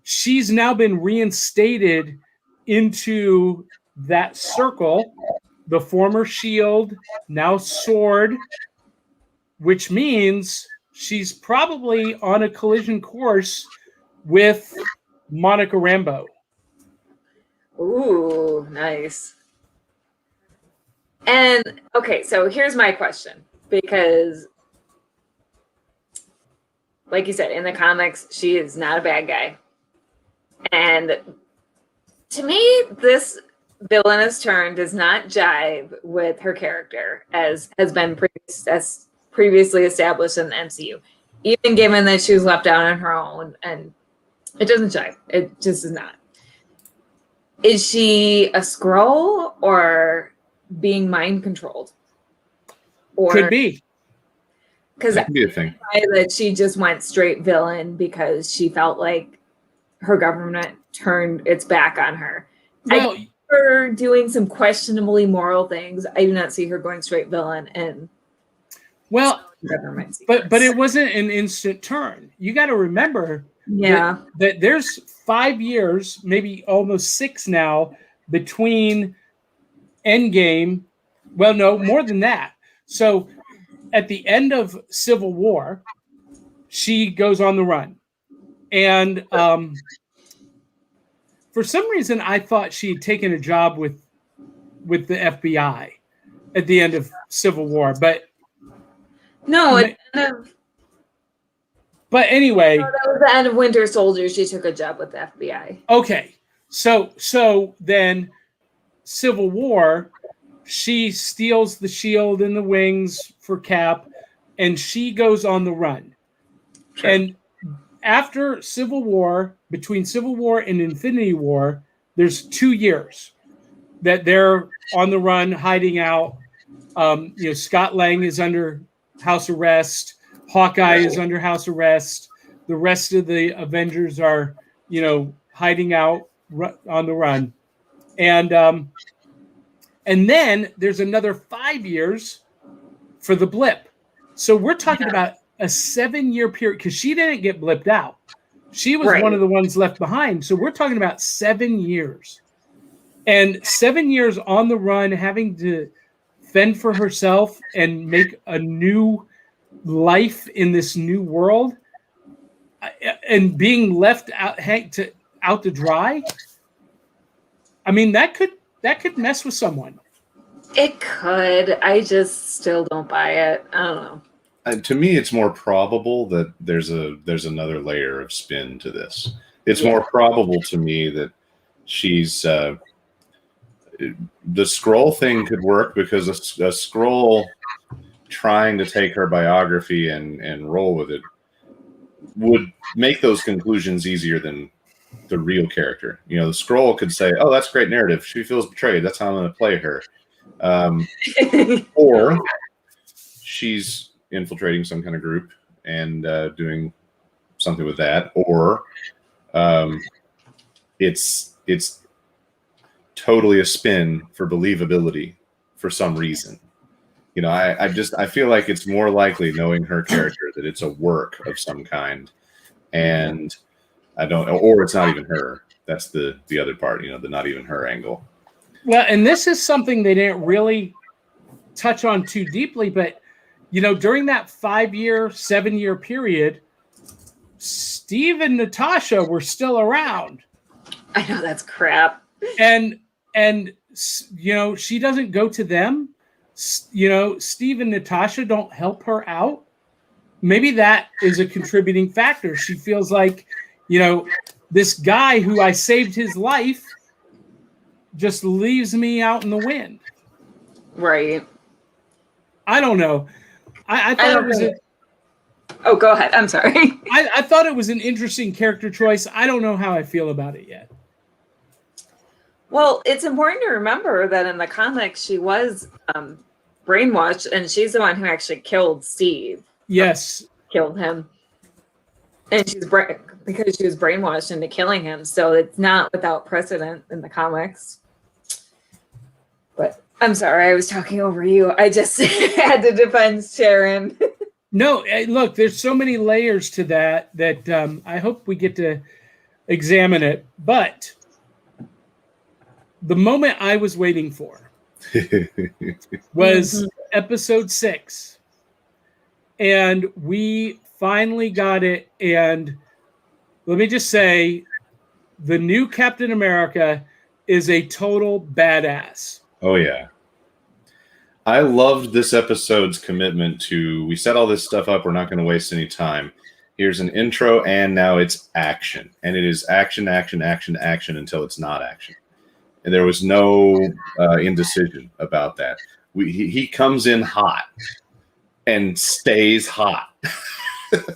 she's now been reinstated into that circle, the former Shield, now Sword, which means she's probably on a collision course with Monica Rambeau. Ooh, nice. And okay, so here's my question, because like you said, in the comics, she is not a bad guy. And to me, this villainous turn does not jive with her character, as has been previously established in the MCU. Even given that she was left out on her own, and it doesn't jive. It just is not. Is she a Skrull or being mind controlled? Or could be. Because that could be a thing. That she just went straight villain because she felt like her government turned its back on her. Well, I see her doing some questionably moral things. I do not see her going straight villain and government. But it wasn't an instant turn. You got to remember that there's 5 years, maybe almost 6 now, between Endgame. Well, no, more than that. So at the end of Civil War, she goes on the run. And for some reason, I thought she had taken a job with the FBI at the end of Civil War. But no, but anyway, that was the end of Winter Soldier. She took a job with the FBI. Okay, so then Civil War, she steals the shield and the wings for Cap, and she goes on the run. Sure. And after Civil War, between Civil War and Infinity War, there's 2 years that they're on the run, hiding out. Scott Lang is under house arrest. Hawkeye is under house arrest. The rest of the Avengers are, hiding out on the run. And then there's another 5 years for the blip. So we're talking about a 7-year period, because she didn't get blipped out. She was one of the ones left behind. So we're talking about 7 years. And 7 years on the run, having to fend for herself and make a new life in this new world, and being left out to dry. I mean, that could mess with someone. It could. I just still don't buy it. I don't know. To me, it's more probable that there's another layer of spin to this. It's more probable to me that she's the Skrull thing could work, because a Skrull trying to take her biography and roll with it would make those conclusions easier than the real character. The Skrull could say, "Oh, that's great narrative. She feels betrayed. That's how I'm going to play her." Or she's infiltrating some kind of group and doing something with that. Or it's totally a spin for believability for some reason. I feel like it's more likely, knowing her character, that it's a work of some kind, and or it's not even her. That's the other part, the not even her angle. Well, and this is something they didn't really touch on too deeply, but during that 5-year, 7-year period, Steve and Natasha were still around. I know, that's crap. And she doesn't go to them. Steve and Natasha don't help her out. Maybe that is a contributing factor. She feels like, this guy who I saved his life just leaves me out in the wind. Right. I don't know. I thought it was Oh, go ahead. I'm sorry. I thought it was an interesting character choice. I don't know how I feel about it yet. Well, it's important to remember that in the comics, she was brainwashed, and she's the one who actually killed Steve. Yes. Killed him. And because she was brainwashed into killing him. So it's not without precedent in the comics. But I'm sorry, I was talking over you. I just had to defend Sharon. No, look, there's so many layers to that I hope we get to examine it. But the moment I was waiting for was episode 6. And we finally got it. And let me just say, the new Captain America is a total badass. Oh, yeah. I loved this episode's commitment to, we set all this stuff up, we're not going to waste any time. Here's an intro, and now it's action. And it is action, action, action, action until it's not action. And there was no indecision about that. He comes in hot and stays hot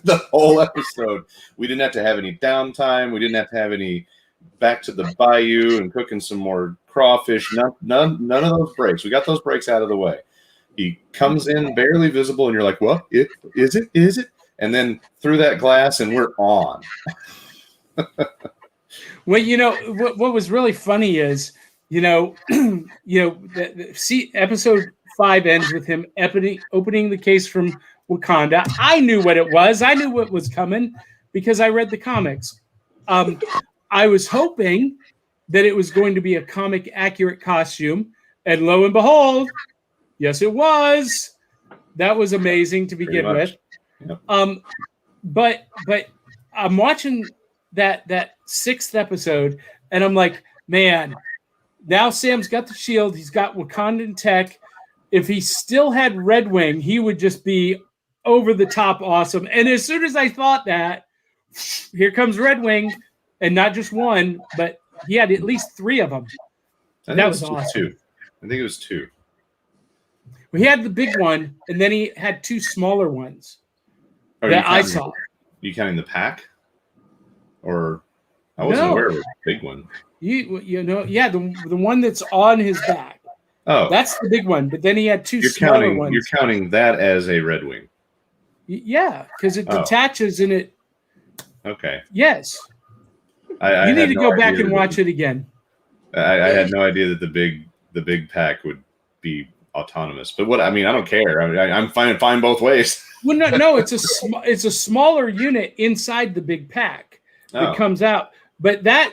the whole episode. We didn't have to have any downtime. We didn't have to have any back to the bayou and cooking some more crawfish. None of those breaks. We got those breaks out of the way. He comes in barely visible, and you're like, "What? Is it?" And then through that glass, and we're on. Well, what was really funny is, episode 5 ends with him opening the case from Wakanda. I knew what it was. I knew what was coming because I read the comics. I was hoping that it was going to be a comic accurate costume, and lo and behold, yes, it was. That was amazing to begin with. Yep. But I'm watching that 6th episode, and I'm like, man, now Sam's got the shield. He's got Wakandan tech. If he still had Red Wing, he would just be over the top awesome. And as soon as I thought that, here comes Red Wing, and not just one, but he had at least 3 of them. That was awesome. I think it was 2. Well, he had the big one, and then he had 2 smaller ones that I saw. You counting the pack? Or I wasn't aware of a big one. The one that's on his back. Oh, that's the big one. But then he had 2 smaller ones. You're counting that as a Red Wing. Yeah, because it detaches and it. Okay. Yes. I you need to go back and watch it again. I had no idea that the big pack would be autonomous. But I don't care. I'm fine both ways. Well, no, it's a smaller unit inside the big pack that comes out. But that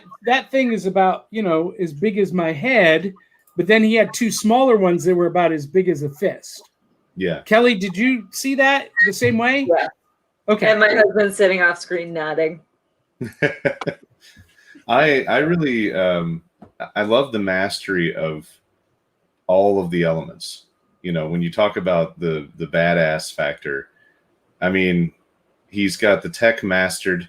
thing is about, as big as my head. But then he had 2 smaller ones that were about as big as a fist. Yeah. Kelly, did you see that the same way? Yeah. Okay. And my husband's sitting off screen nodding. I really I love the mastery of all of the elements. When you talk about the badass factor, he's got the tech mastered,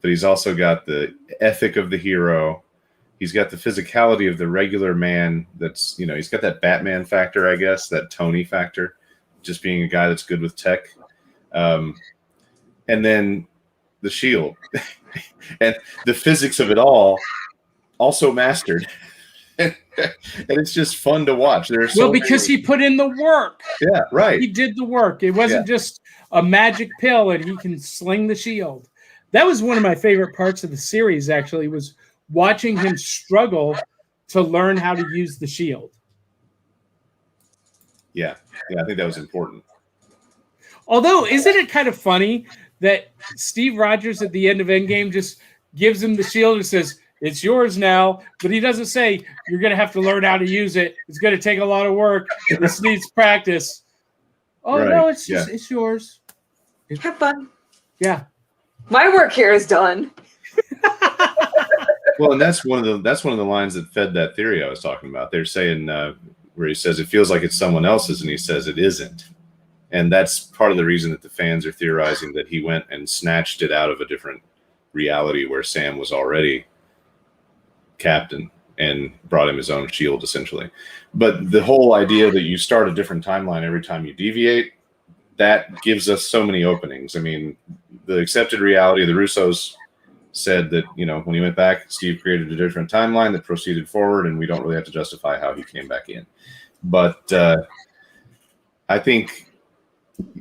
but he's also got the ethic of the hero. He's got the physicality of the regular man. That's, he's got that Batman factor, I guess, that Tony factor, just being a guy that's good with tech. And then the shield and the physics of it all also mastered. And it's just fun to watch. Because he put in the work. Yeah, right. He did the work. It wasn't just a magic pill and he can sling the shield. That was one of my favorite parts of the series, actually, was watching him struggle to learn how to use the shield. Yeah, I think that was important. Although, isn't it kind of funny that Steve Rogers at the end of Endgame just gives him the shield and says, "It's yours now," but he doesn't say, "You're going to have to learn how to use it. It's going to take a lot of work. This needs practice." Oh, right. No, it's yours. Have fun. Yeah. My work here is done. Well, and that's one of the lines that fed that theory I was talking about. They're saying where he says it feels like it's someone else's, and he says it isn't. And that's part of the reason that the fans are theorizing that he went and snatched it out of a different reality where Sam was already captain and brought him his own shield, essentially. But the whole idea that you start a different timeline every time you deviate, that gives us so many openings. I mean, the accepted reality, the Russos said that, when he went back, Steve created a different timeline that proceeded forward, and we don't really have to justify how he came back in. But I think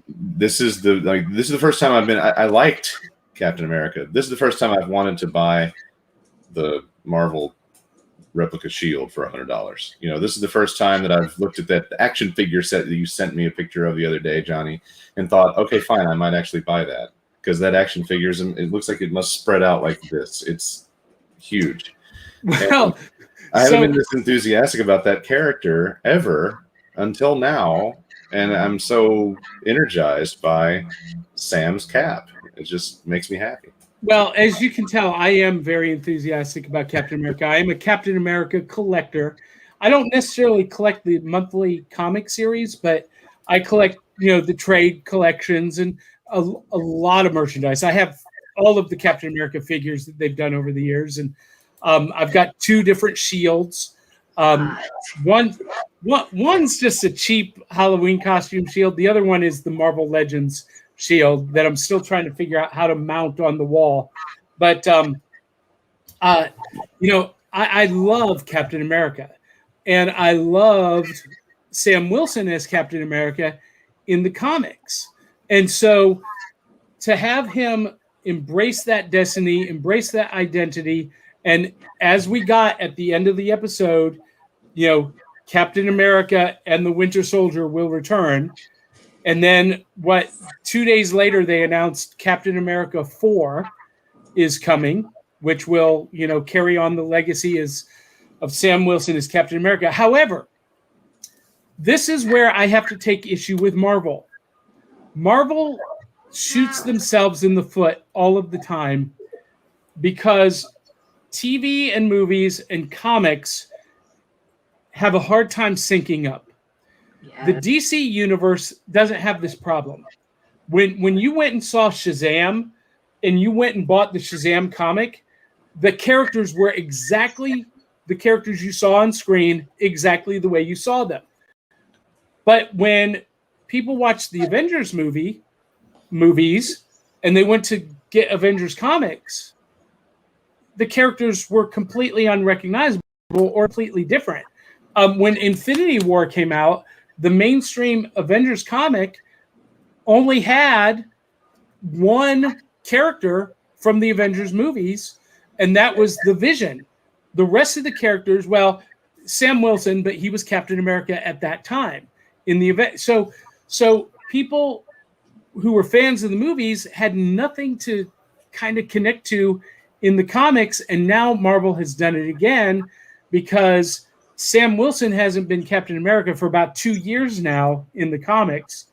this is the first time I liked Captain America. This is the first time I've wanted to buy the Marvel replica shield for $100. This is the first time that I've looked at that action figure set that you sent me a picture of the other day, Johnny, and thought, okay, fine, I might actually buy that, because that action figure it looks like it must spread out like this. It's huge. Well, I haven't been this enthusiastic about that character ever until now, and I'm so energized by Sam's Cap. It just makes me happy. Well, as you can tell, I am very enthusiastic about Captain America. I am a Captain America collector. I don't necessarily collect the monthly comic series, but I collect, the trade collections and a lot of merchandise. I have all of the Captain America figures that they've done over the years, and I've got 2 different shields. One's just a cheap Halloween costume shield. The other one is the Marvel Legends shield that I'm still trying to figure out how to mount on the wall. But I love Captain America, and I loved Sam Wilson as Captain America in the comics. And so to have him embrace that destiny, embrace that identity, and as we got at the end of the episode, Captain America and the Winter Soldier will return. And then 2 days later, they announced Captain America 4 is coming, which will, carry on the legacy of Sam Wilson as Captain America. However, this is where I have to take issue with Marvel. Marvel shoots themselves in the foot all of the time because TV and movies and comics have a hard time syncing up. The DC universe doesn't have this problem. When you went and saw Shazam and you went and bought the Shazam comic, the characters were exactly the characters you saw on screen, exactly the way you saw them. But when people watched the Avengers movies and they went to get Avengers comics, the characters were completely unrecognizable or completely different. When Infinity War came out, the mainstream Avengers comic only had one character from the Avengers movies, and that was the Vision. The rest of the characters, Sam Wilson, but he was Captain America at that time in the event. So people who were fans of the movies had nothing to kind of connect to in the comics, and now Marvel has done it again because Sam Wilson hasn't been Captain America for about 2 years now in the comics.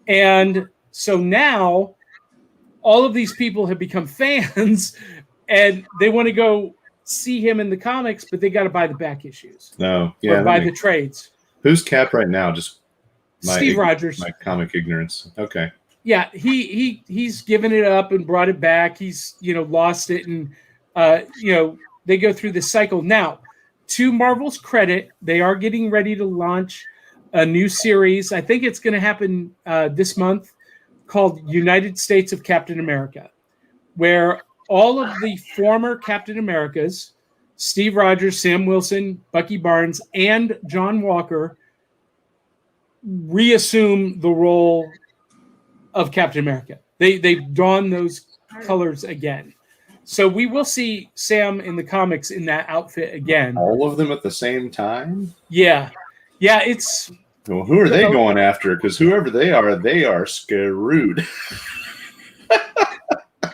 And so now all of these people have become fans and they want to go see him in the comics, but they got to buy the back issues. No, yeah. Or buy the trades. Who's Cap right now? Just Steve Rogers. My comic ignorance. Okay. Yeah, he's given it up and brought it back. He's, lost it. And, they go through this cycle. Now, to Marvel's credit, they are getting ready to launch a new series. I think it's going to happen this month called United States of Captain America, where all of the former Captain Americas, Steve Rogers, Sam Wilson, Bucky Barnes, and John Walker reassume the role of Captain America. They've donned those colors again. So we will see Sam in the comics in that outfit again. All of them at the same time? Yeah. Yeah, it's... Well, who are they going after? Because whoever they are screwed.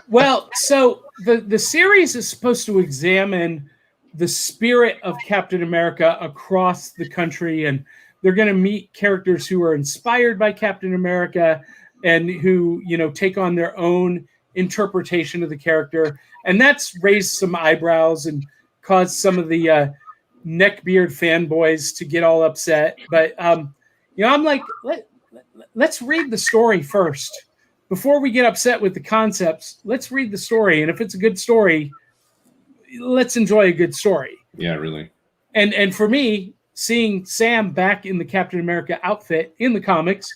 Well, so the series is supposed to examine the spirit of Captain America across the country, and they're going to meet characters who are inspired by Captain America and who, take on their own interpretation of the character. And that's raised some eyebrows and caused some of the neckbeard fanboys to get all upset. But, I'm like, let's read the story first. Before we get upset with the concepts, let's read the story. And if it's a good story, let's enjoy a good story. Yeah, really. And for me, seeing Sam back in the Captain America outfit in the comics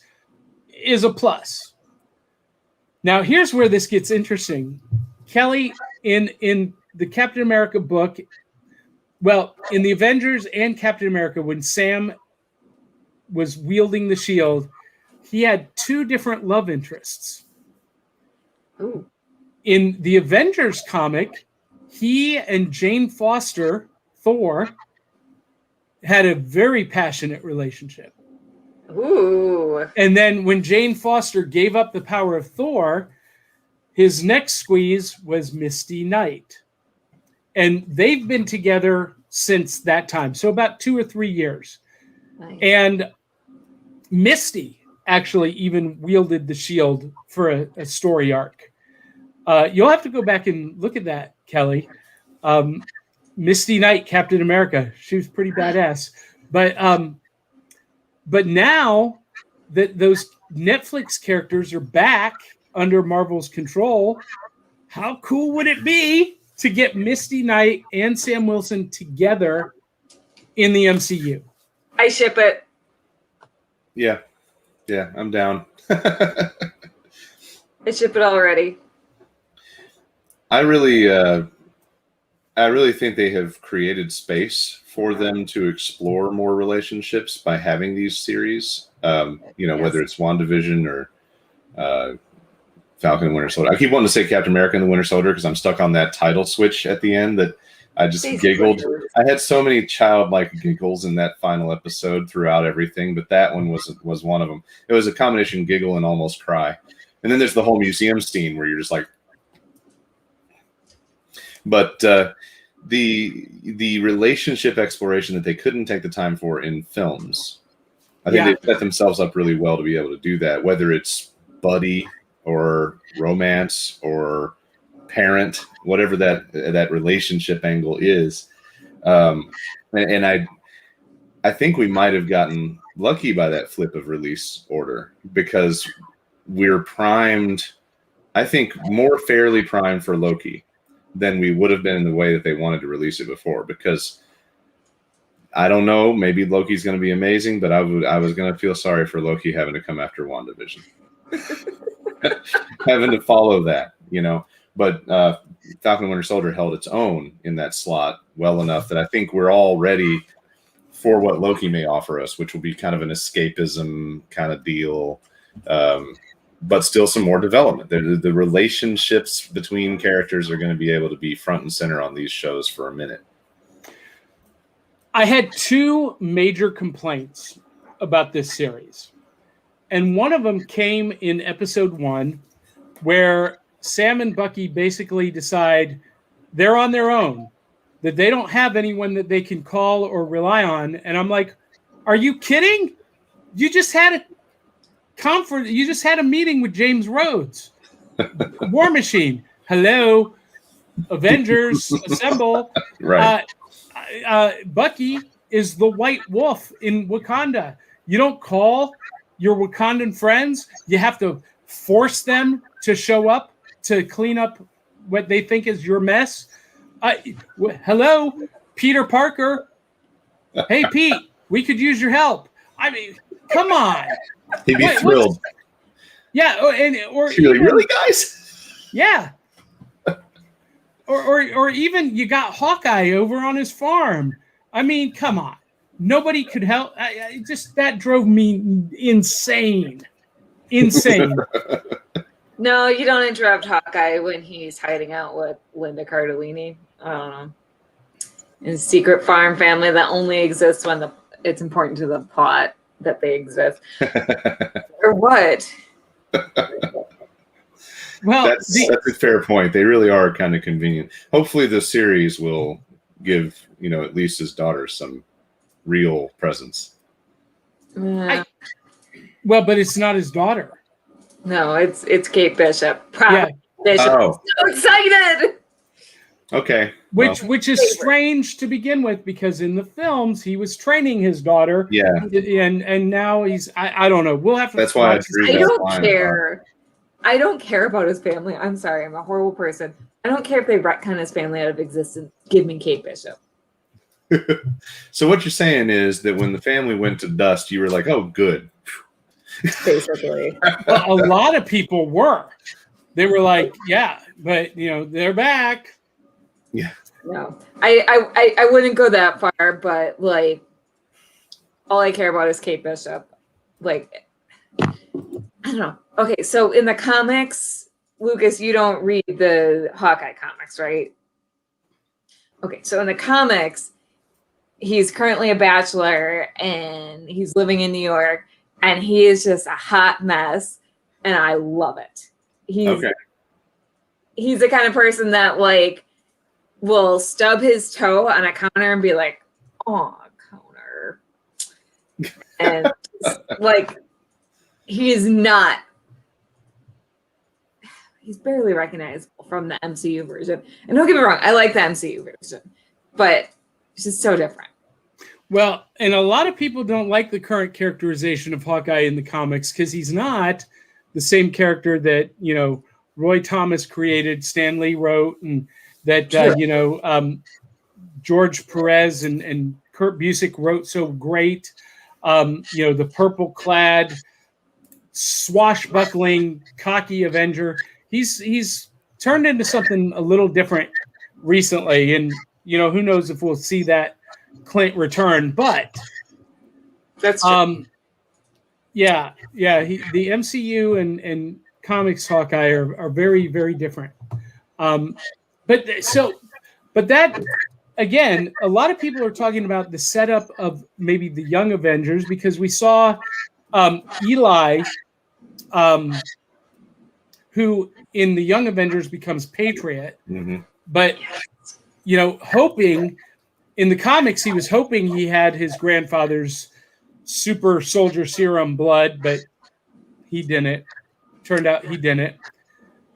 is a plus. Now, here's where this gets interesting. Kelly, in the Captain America book, well, in the Avengers and Captain America, when Sam was wielding the shield, he had two different love interests. Ooh. In the Avengers comic, he and Jane Foster, Thor, had a very passionate relationship. Ooh. And then when Jane Foster gave up the power of Thor, his next squeeze was Misty Knight. And they've been together since that time. So about 2 or 3 years. Nice. And Misty actually even wielded the shield for a story arc. You'll have to go back and look at that, Kelly. Misty Knight, Captain America. She was pretty badass. But now that those Netflix characters are back under Marvel's control, how cool would it be to get Misty Knight and Sam Wilson together in the MCU? I ship it. Yeah, I'm down. I ship it already. I really think they have created space for them to explore more relationships by having these series. Whether it's WandaVision or Falcon and Winter Soldier. I keep wanting to say Captain America and the Winter Soldier because I'm stuck on that title switch at the end that I just giggled. I had so many childlike giggles in that final episode throughout everything, but that one was one of them. It was a combination giggle and almost cry. And then there's the whole museum scene where you're just like, but the relationship exploration that they couldn't take the time for in films, I think they set themselves up really well to be able to do that, whether it's buddy or romance or parent, whatever that relationship angle is. And I think we might have gotten lucky by that flip of release order because we're primed, I think more fairly primed for Loki than we would have been in the way that they wanted to release it before. Because I don't know, maybe Loki's going to be amazing, but I was going to feel sorry for Loki having to come after WandaVision. Having to follow that, But Falcon and Winter Soldier held its own in that slot well enough that I think we're all ready for what Loki may offer us, which will be kind of an escapism kind of deal, but still some more development. The relationships between characters are going to be able to be front and center on these shows for a minute. I had 2 major complaints about this series. And one of them came in episode 1, where Sam and Bucky basically decide they're on their own, that they don't have anyone that they can call or rely on. And I'm like, are you kidding? You just had a conference. You just had a meeting with James Rhodes. War Machine. Hello. Avengers, assemble. Right. Bucky is the White Wolf in Wakanda. You don't call your Wakandan friends. You have to force them to show up to clean up what they think is your mess. Hello, Peter Parker. Hey, Pete, we could use your help. I mean, come on. He'd be thrilled. Yeah, or She'd be like, really, guys? Yeah. Or even you got Hawkeye over on his farm. I mean, come on. Nobody could help. That drove me insane. Insane. No, you don't interrupt Hawkeye when he's hiding out with Linda Cardellini. I don't know. In secret farm family that only exists when it's important to the plot that they exist. Or what? Well, that's a fair point. They really are kind of convenient. Hopefully the series will give, at least his daughter some real presence. But it's not his daughter. No, it's Kate Bishop. Yeah. Bishop. Oh. So excited. Okay. Which is strange to begin with, because in the films he was training his daughter. Yeah. And now he's I don't know. We'll have to. That's why I don't care. I don't care about his family. I'm sorry. I'm a horrible person. I don't care if they retcon his family out of existence. Give me Kate Bishop. So what you're saying is that when the family went to dust, you were like, oh, good. basically. Well, a lot of people were. They were like, yeah, but they're back. Yeah. No, I wouldn't go that far, but like, all I care about is Kate Bishop. Like, I don't know. Okay, so in the comics, Lucas, you don't read the Hawkeye comics, right? Okay, so in the comics, he's currently a bachelor and he's living in New York, and he is just a hot mess, and I love it. He's the kind of person that like will stub his toe on a counter and be like, "Oh, counter," and like he's barely recognizable from the MCU version. And don't get me wrong, I like the MCU version, but it's just so different. Well, and a lot of people don't like the current characterization of Hawkeye in the comics because he's not the same character that, Roy Thomas created, Stan Lee wrote, and that, George Perez and Kurt Busiek wrote so great. The purple-clad, swashbuckling, cocky Avenger. He's turned into something a little different recently, and who knows if we'll see that Clint return. But that's true. The MCU and comics Hawkeye are very, very different. But that again, a lot of people are talking about the setup of maybe the Young Avengers, because we saw Eli, who in the Young Avengers becomes Patriot, but hoping in the comics he was hoping he had his grandfather's super soldier serum blood, but he didn't. Turned out he didn't.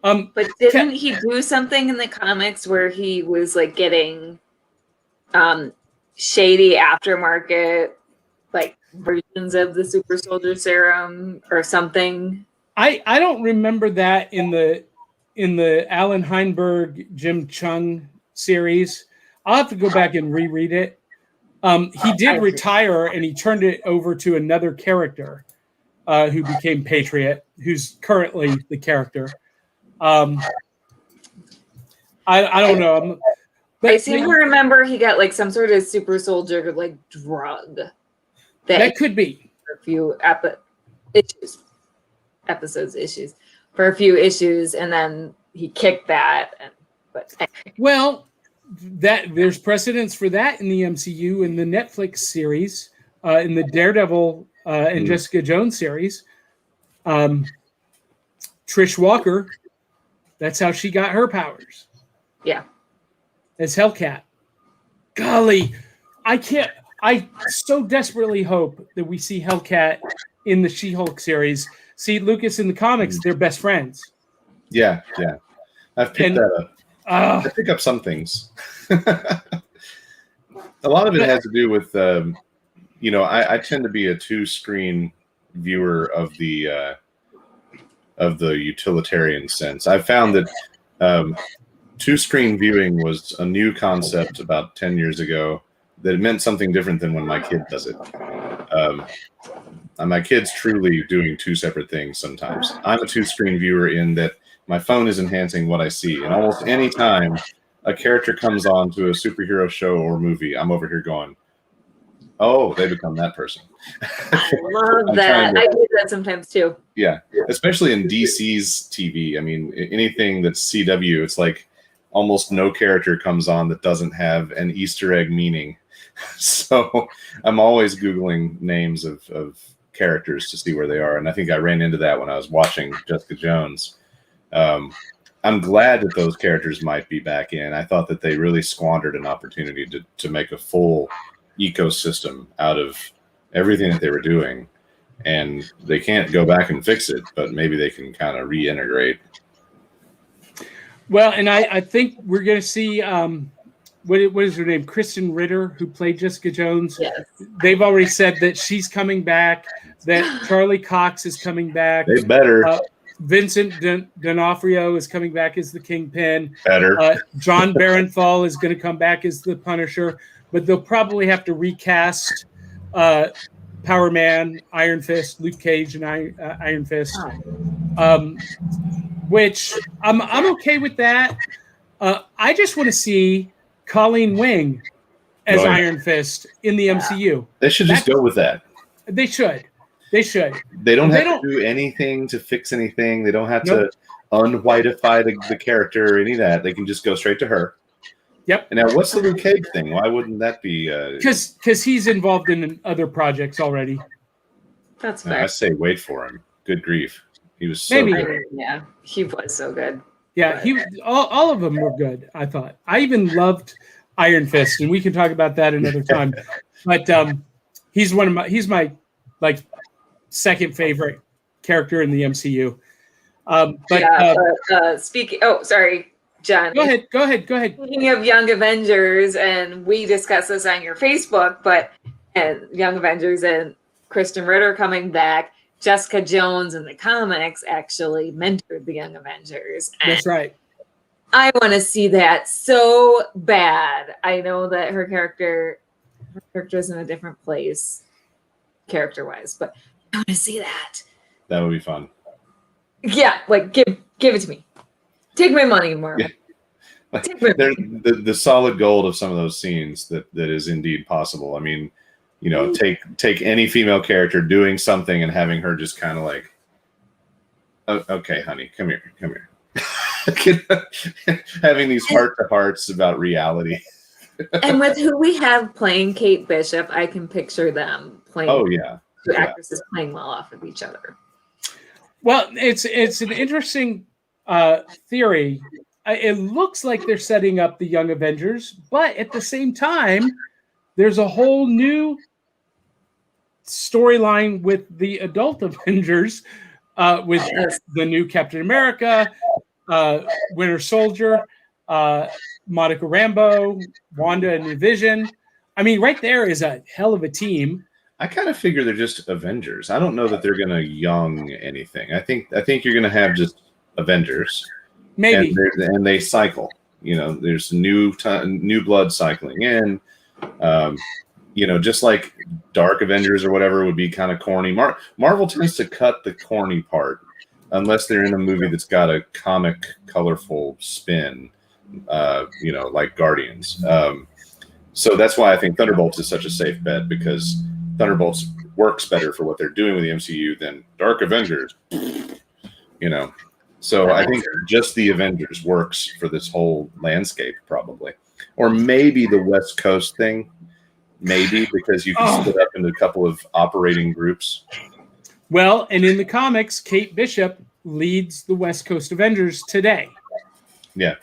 But didn't he do something in the comics where he was like getting shady aftermarket like versions of the super soldier serum or something? I don't remember that in the Alan Heinberg Jim Chung series. I'll have to go back and reread it. He did retire and he turned it over to another character who became Patriot, who's currently the character. I don't know. But I seem to remember he got like some sort of super soldier like drug. That could be for a few issues for a few issues, and then he kicked that. Well, that there's precedence for that in the MCU in the Netflix series, in the Daredevil and Jessica Jones series. Trish Walker, that's how she got her powers. Yeah. As Hellcat. Golly, I so desperately hope that we see Hellcat in the She-Hulk series. See, Lucas, in the comics, they're best friends. Yeah. I've picked that up. I pick up some things. A lot of it has to do with, I tend to be a two-screen viewer of the utilitarian sense. I found that two-screen viewing was a new concept about 10 years ago that it meant something different than when my kid does it. And my kid's truly doing two separate things sometimes. I'm a two-screen viewer in that my phone is enhancing what I see. And almost any time a character comes on to a superhero show or movie, I'm over here going, oh, they become that person. I love that. I do that sometimes too. Yeah, especially in DC's TV. I mean, anything that's CW, it's like almost no character comes on that doesn't have an Easter egg meaning. So I'm always Googling names of characters to see where they are. And I think I ran into that when I was watching Jessica Jones. I'm glad that those characters might be back in. I thought that they really squandered an opportunity to make a full ecosystem out of everything that they were doing. And they can't go back and fix it, but maybe they can kind of reintegrate. Well, and I think we're going to see, what is her name? Kristen Ritter, who played Jessica Jones. Yes. They've already said that she's coming back, that Charlie Cox is coming back. They better. Vincent D'Onofrio is coming back as the Kingpin. Better. John Barenthal is going to come back as the Punisher, but they'll probably have to recast Power Man, Iron Fist, Luke Cage, and Iron Fist. Which I'm okay with that. I just want to see Colleen Wing as Iron Fist in the MCU. They should just go with that. They should. They don't have to do anything to fix anything. They don't have to unwhiteify the character or any of that. They can just go straight to her. Yep. And now, what's the Luke Cage thing? Why wouldn't that be? Because he's involved in other projects already. That's fair. I say wait for him. Good grief. He was so good. Yeah, he was so good. Yeah, all of them were good, I thought. I even loved Iron Fist, and we can talk about that another time. But he's my like second favorite character in the MCU. Speaking. Oh, sorry, John. Go ahead. Speaking of Young Avengers, and we discussed this on your Facebook, and Young Avengers and Kristen Ritter coming back. Jessica Jones in the comics actually mentored the Young Avengers. That's right. I want to see that so bad. I know that her character's in a different place, character-wise, but I want to see that. That would be fun. Yeah, like give it to me. Take my money, Marvel. Yeah. The solid gold of some of those scenes that is indeed possible. I mean, you know, take any female character doing something and having her just kind of like, oh, okay, honey, come here. Having these heart-to-hearts about reality. And with who we have playing Kate Bishop, I can picture them playing. Oh yeah, two actresses playing well off of each other. Well, it's an interesting theory. It looks like they're setting up the Young Avengers, but at the same time, there's a whole new storyline with the adult Avengers, with the new Captain America, Winter Soldier, Monica Rambeau, Wanda and Vision. I mean, right there is a hell of a team. I kind of figure they're just Avengers. I don't know that they're going to young anything. I think you're going to have just Avengers. Maybe. And they cycle. You know, there's new blood cycling in. You know, just like Dark Avengers or whatever would be kind of corny. Marvel tends to cut the corny part unless they're in a movie that's got a comic, colorful spin. You know, like Guardians. So that's why I think Thunderbolts is such a safe bet, because Thunderbolts works better for what they're doing with the MCU than Dark Avengers. You know, so I think just the Avengers works for this whole landscape, probably, or maybe the West Coast thing. Maybe because you can split up into a couple of operating groups. Well, and in the comics, Kate Bishop leads the West Coast Avengers today. Yeah.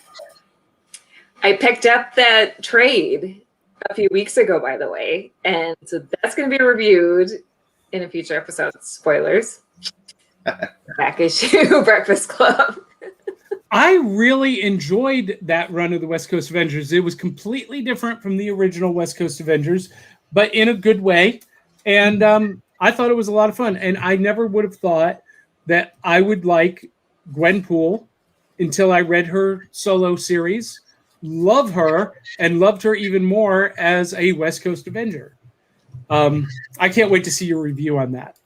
I picked up that trade a few weeks ago, by the way. And so that's going to be reviewed in a future episode. Spoilers. Back issue Breakfast Club. I really enjoyed that run of the West Coast Avengers. It was completely different from the original West Coast Avengers, but in a good way. And I thought it was a lot of fun. And I never would have thought that I would like Gwenpool until I read her solo series. Love her, and loved her even more as a West Coast Avenger. I can't wait to see your review on that.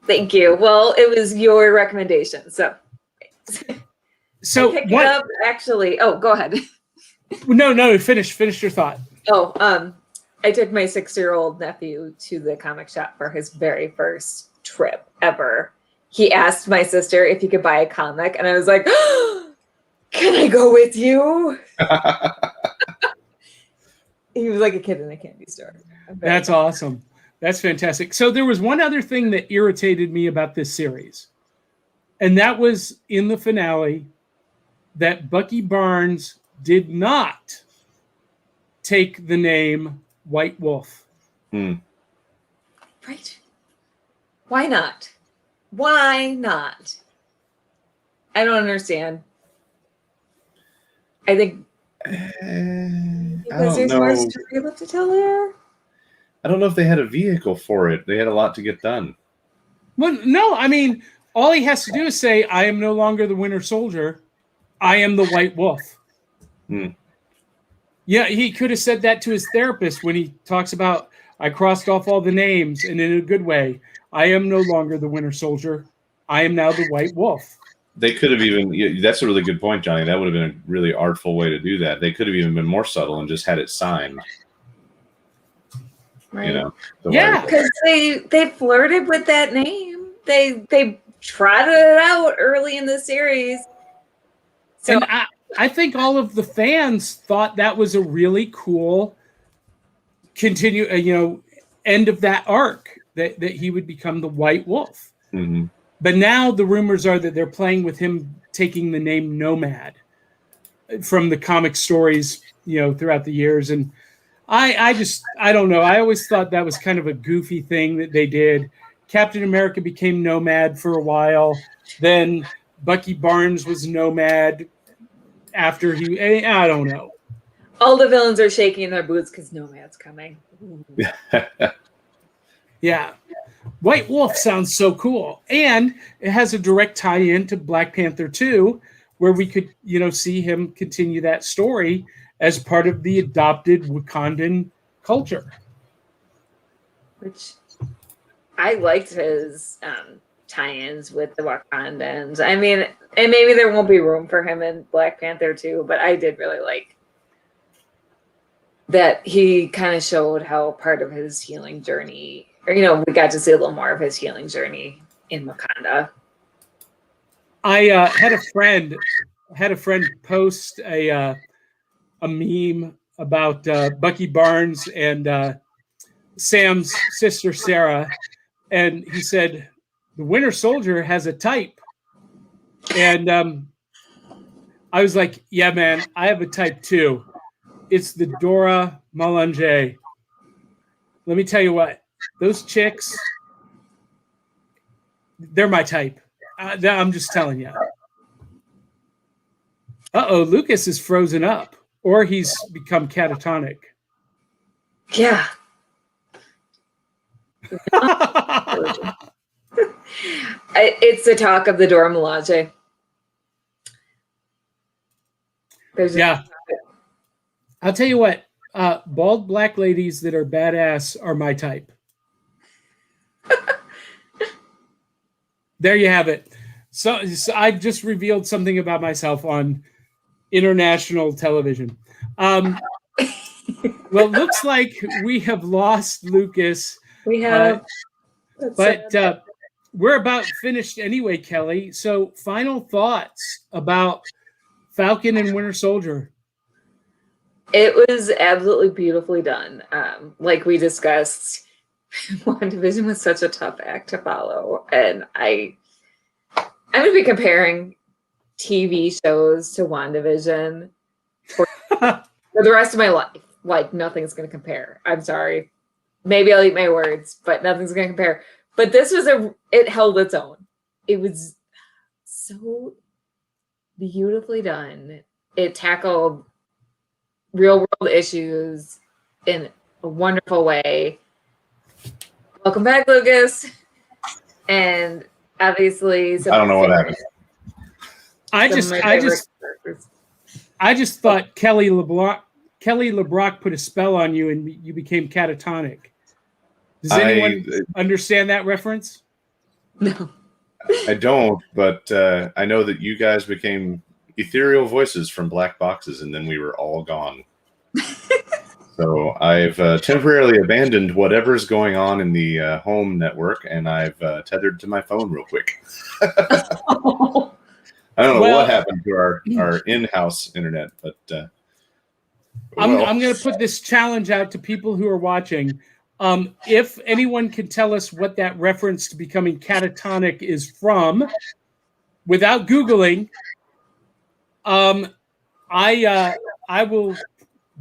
Thank you. Well, it was your recommendation. So what? It up, actually. Oh, go ahead. No. Finish your thought. I took my 6-year-old nephew to the comic shop for his very first trip ever. He asked my sister if he could buy a comic, and I was like, "Can I go with you?" He was like a kid in a candy store. That's awesome. That's fantastic. So there was one other thing that irritated me about this series, and that was in the finale that Bucky Barnes did not take the name White Wolf. Right. Why not? Why not? I don't understand. I think because there's more story left to tell there. I don't know if they had a vehicle for it. They had a lot to get done. Well, no, I mean, all he has to do is say, "I am no longer the Winter Soldier. I am the White Wolf." Yeah, he could have said that to his therapist when he talks about, I crossed off all the names, and in a good way. I am no longer the Winter Soldier. I am now the White Wolf. They could have even, that's a really good point, Johnny. That would have been a really artful way to do that. They could have even been more subtle and just had it signed. Right. You know? Yeah. Because they flirted with that name. They trotted it out early in the series. So And I think all of the fans thought that was a really cool end of that arc, that he would become the White Wolf. Mm-hmm. But now the rumors are that they're playing with him taking the name Nomad from the comic stories, throughout the years. And I don't know. I always thought that was kind of a goofy thing that they did. Captain America became Nomad for a while. Then Bucky Barnes was Nomad after I don't know. all the villains are shaking their boots because Nomad's coming. Yeah. White Wolf sounds so cool. And it has a direct tie-in to Black Panther 2, where we could, see him continue that story as part of the adopted Wakandan culture. Which I liked his tie-ins with the Wakandans. I mean, and maybe there won't be room for him in Black Panther 2, but I did really like that he kind of showed how part of his healing journey, or we got to see a little more of his healing journey in Wakanda. I had a friend post a meme about Bucky Barnes and Sam's sister Sarah, and he said the Winter Soldier has a type, and I was like, yeah, man, I have a type too. It's the Dora Milaje. Let me tell you what, those chicks, they're my type. I'm just telling you. Uh-oh, Lucas is frozen up, or he's become catatonic. Yeah. It's the talk of the Dora Milaje. Yeah. I'll tell you what, bald black ladies that are badass are my type. There you have it. So I've just revealed something about myself on international television. Well, it looks like we have lost Lucas. We have. But we're about finished anyway, Kelly. So final thoughts about Falcon and Winter Soldier. It was absolutely beautifully done. Like we discussed, WandaVision was such a tough act to follow. And I'm going to be comparing TV shows to WandaVision for the rest of my life. Like nothing's going to compare. I'm sorry. Maybe I'll eat my words, but nothing's going to compare. But this was it held its own. It was so beautifully done. It tackled real world issues in a wonderful way. Welcome back, Lucas. And obviously, I don't know what happened. I just thought Kelly LeBrock put a spell on you and you became catatonic. Does anyone understand that reference? No. I don't, but I know that you guys became ethereal voices from black boxes, and then we were all gone. So I've temporarily abandoned whatever's going on in the home network, and I've tethered to my phone real quick. I don't know what happened to our in-house internet, but I'm going to put this challenge out to people who are watching. If anyone can tell us what that reference to becoming catatonic is from, without Googling, I will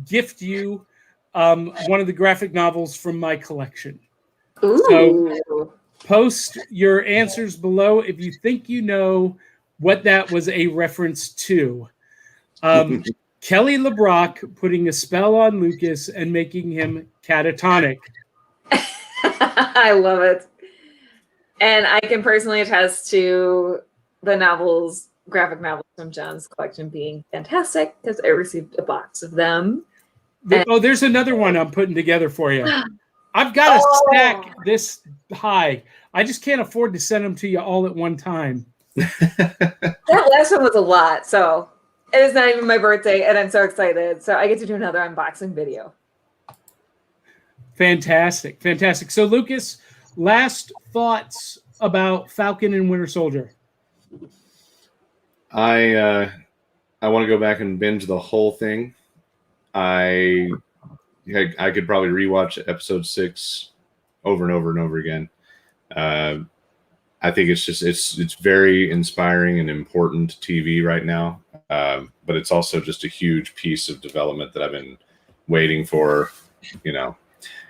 gift you one of the graphic novels from my collection. Ooh. So post your answers below if you think you know what that was a reference to. Kelly LeBrock putting a spell on Lucas and making him catatonic. I love it. And I can personally attest to the graphic novels from John's collection being fantastic because I received a box of them. There's another one I'm putting together for you. I've got a stack this high. I just can't afford to send them to you all at one time. That last one was a lot, so it is not even my birthday, and I'm so excited. So I get to do another unboxing video. Fantastic. So, Lucas, last thoughts about Falcon and Winter Soldier. I want to go back and binge the whole thing. I could probably rewatch episode 6 over and over and over again. I think it's very inspiring and important TV right now. But it's also just a huge piece of development that I've been waiting for.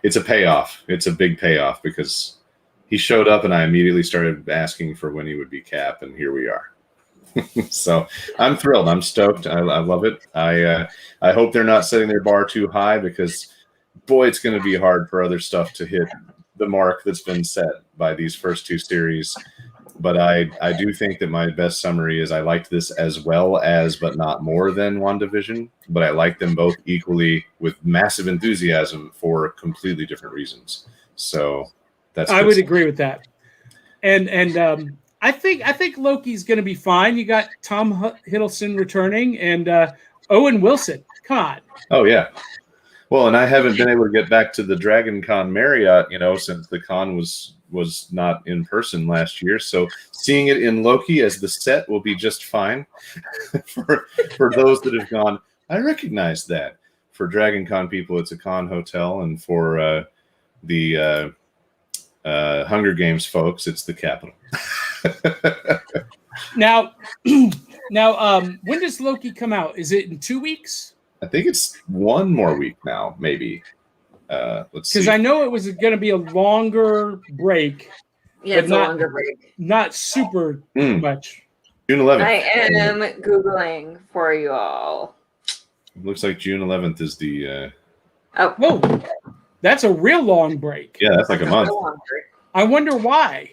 It's a payoff. It's a big payoff because he showed up and I immediately started asking for when he would be Cap, and here we are. So I'm thrilled. I'm stoked. I love it. I hope they're not setting their bar too high because, boy, it's going to be hard for other stuff to hit the mark that's been set by these first 2 series. But I do think that my best summary is I liked this as well as, but not more than, WandaVision. But I like them both equally with massive enthusiasm for completely different reasons. So I would agree with that. And I think Loki's going to be fine. You got Tom Hiddleston returning and Owen Wilson. Come on. Oh yeah. Well, and I haven't been able to get back to the Dragon Con Marriott, since the con was not in person last year. So seeing it in Loki as the set will be just fine. for those that have gone, I recognize that. For Dragon Con people, it's a con hotel, and for the Hunger Games folks, it's the Capitol. Now, when does Loki come out? Is it in 2 weeks? I think it's 1 more week now, maybe. Let's see. Because I know it was going to be a longer break. Yeah, it's a longer break. Not super much. June 11th. I am Googling for you all. Looks like June 11th is the... Whoa, that's a real long break. Yeah, that's like a month. I wonder why.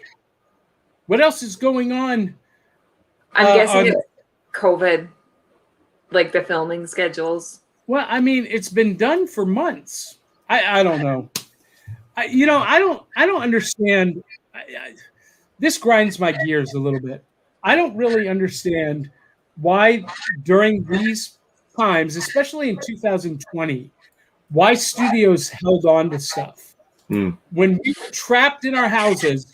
What else is going on? I'm guessing it's COVID, like the filming schedules. Well, I mean, it's been done for months. I don't know. I don't understand. This grinds my gears a little bit. I don't really understand why during these times, especially in 2020, why studios held on to stuff. When we were trapped in our houses,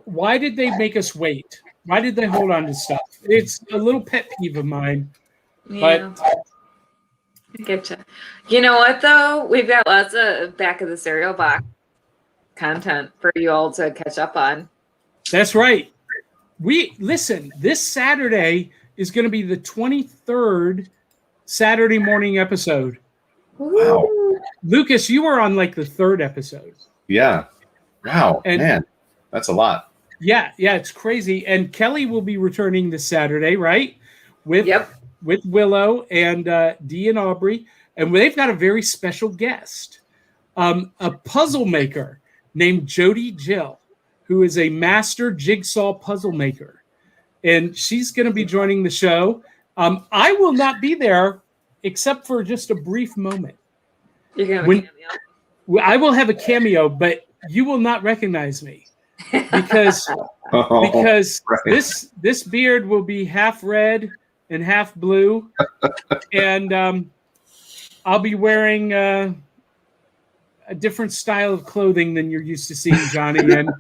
why did they make us wait? Why did they hold on to stuff? It's a little pet peeve of mine. Yeah. But I get you. You know what, though? We've got lots of back of the cereal box content for you all to catch up on. That's right. Listen, this Saturday is going to be the 23rd Saturday morning episode. Wow. Lucas, you were on like the 3rd episode. Yeah. Wow. And, man, that's a lot. Yeah, it's crazy. And Kelly will be returning this Saturday, right? With Willow and Dee and Aubrey. And they've got a very special guest, a puzzle maker named Jody Jill, who is a master jigsaw puzzle maker. And she's going to be joining the show. I will not be there except for just a brief moment. You're going to have a cameo? I will have a cameo, but you will not recognize me. Because this beard will be half red and half blue, and I'll be wearing a different style of clothing than you're used to seeing, Johnny. And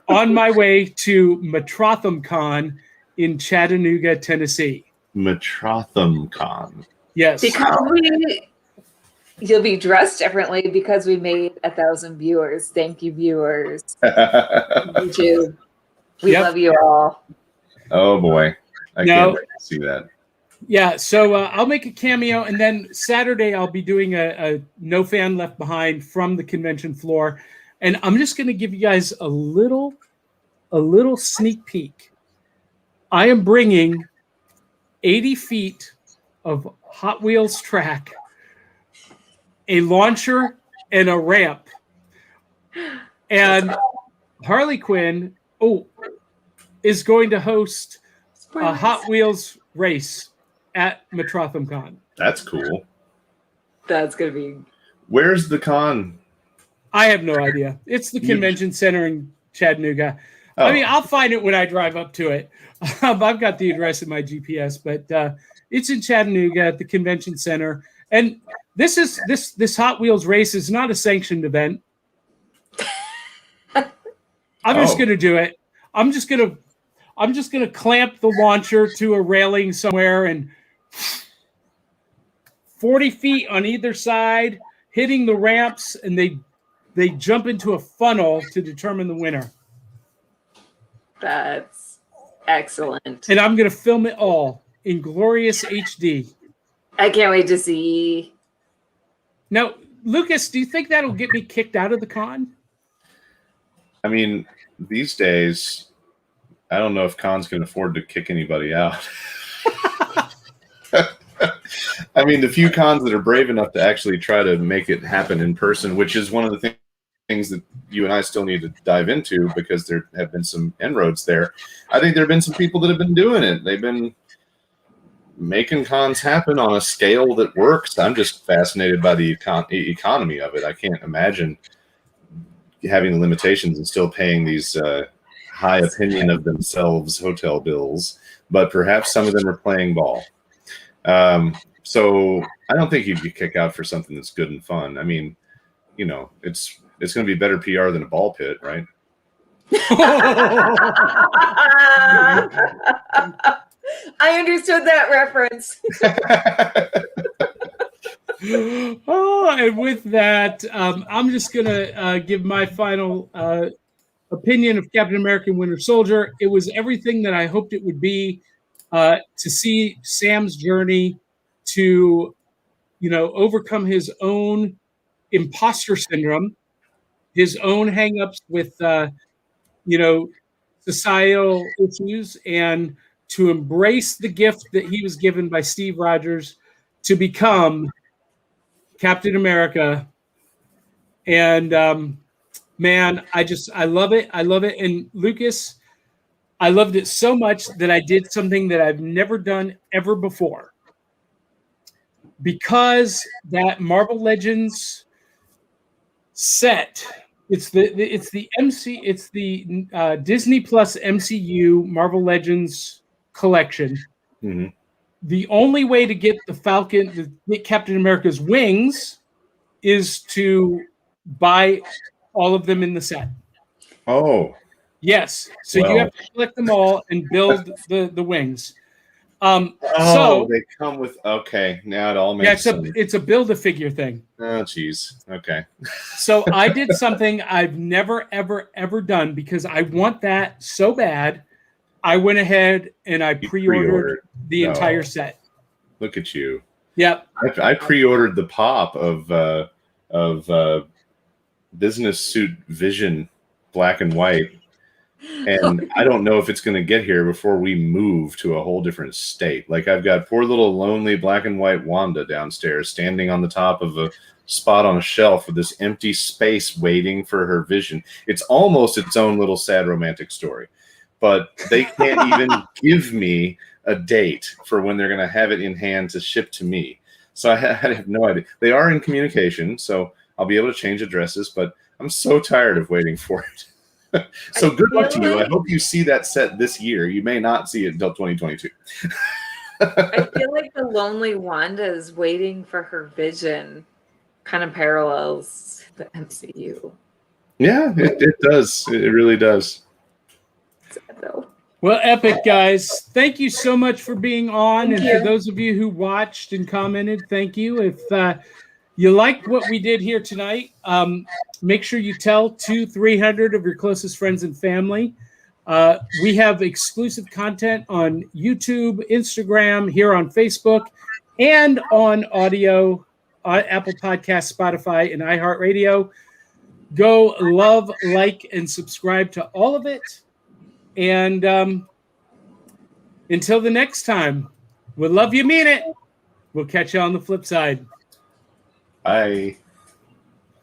on my way to Metrotham Con in Chattanooga, Tennessee. Metrotham Con. Yes. Because you'll be dressed differently because we made 1,000 viewers. Thank you, viewers. YouTube. We love you all. Oh boy. I can't wait to see that. Yeah, so I'll make a cameo, and then Saturday I'll be doing a No Fan Left Behind from the convention floor, and I'm just going to give you guys a little sneak peek. I am bringing 80 feet of Hot Wheels track, a launcher, and a ramp, and Harley Quinn is going to host a Hot Wheels race at Metrotham Con. That's cool. That's going to be... Where's the con? I have no idea. It's the convention center in Chattanooga. Oh. I mean, I'll find it when I drive up to it. I've got the address in my GPS, but it's in Chattanooga at the convention center. And this Hot Wheels race is not a sanctioned event. I'm just going to do it. I'm just going to clamp the launcher to a railing somewhere and 40 feet on either side, hitting the ramps, and they jump into a funnel to determine the winner. That's excellent. And I'm going to film it all in glorious HD. I can't wait to see. Now, Lucas, do you think that'll get me kicked out of the con? I mean, these days, I don't know if cons can afford to kick anybody out. I mean, the few cons that are brave enough to actually try to make it happen in person, which is one of the things that you and I still need to dive into because there have been some inroads there. I think there have been some people that have been doing it. They've been making cons happen on a scale that works. I'm just fascinated by the economy of it. I can't imagine having the limitations and still paying these high opinion of themselves hotel bills, but perhaps some of them are playing ball. So I don't think you'd get kicked out for something that's good and fun. I mean, you know, it's going to be better PR than a ball pit, right? I understood that reference. And with that, I'm just going to give my final opinion of Captain America and Winter Soldier. It was everything that I hoped it would be, to see Sam's journey to, overcome his own imposter syndrome, his own hangups with, societal issues, and to embrace the gift that he was given by Steve Rogers to become Captain America. And man, I love it. I love it. And Lucas, I loved it so much that I did something that I've never done ever before. Because that Marvel Legends set, it's the Disney Plus MCU Marvel Legends collection. Mm-hmm. The only way to get get Captain America's wings is to buy all of them in the set. Oh. Yes. So you have to collect them all and build the wings. So they come with, okay, now it all makes sense. It's a build-a-figure thing. Oh, geez. Okay. So I did something I've never, ever, ever done because I want that so bad. I went ahead and I pre-ordered the entire set. Look at you. Yep. I pre-ordered the pop of Business Suit Vision black and white. And I don't know if it's going to get here before we move to a whole different state. Like, I've got poor little lonely black and white Wanda downstairs standing on the top of a spot on a shelf with this empty space waiting for her vision. It's almost its own little sad romantic story. But they can't even give me a date for when they're going to have it in hand to ship to me. So I have no idea. They are in communication, so I'll be able to change addresses, but I'm so tired of waiting for it. So good luck to you. I hope you see that set this year. You may not see it until 2022. I feel like the lonely Wanda is waiting for her vision kind of parallels the MCU. Yeah, it does. It really does. Well, epic, guys. Thank you so much for being on. And for those of you who watched and commented, thank you. If you liked what we did here tonight, make sure you tell 200-300 of your closest friends and family. We have exclusive content on YouTube, Instagram, here on Facebook, and on audio on Apple Podcasts, Spotify, and iHeartRadio. Go love, like, and subscribe to all of it. And until the next time, we'll love you, mean it. We'll catch you on the flip side. Bye.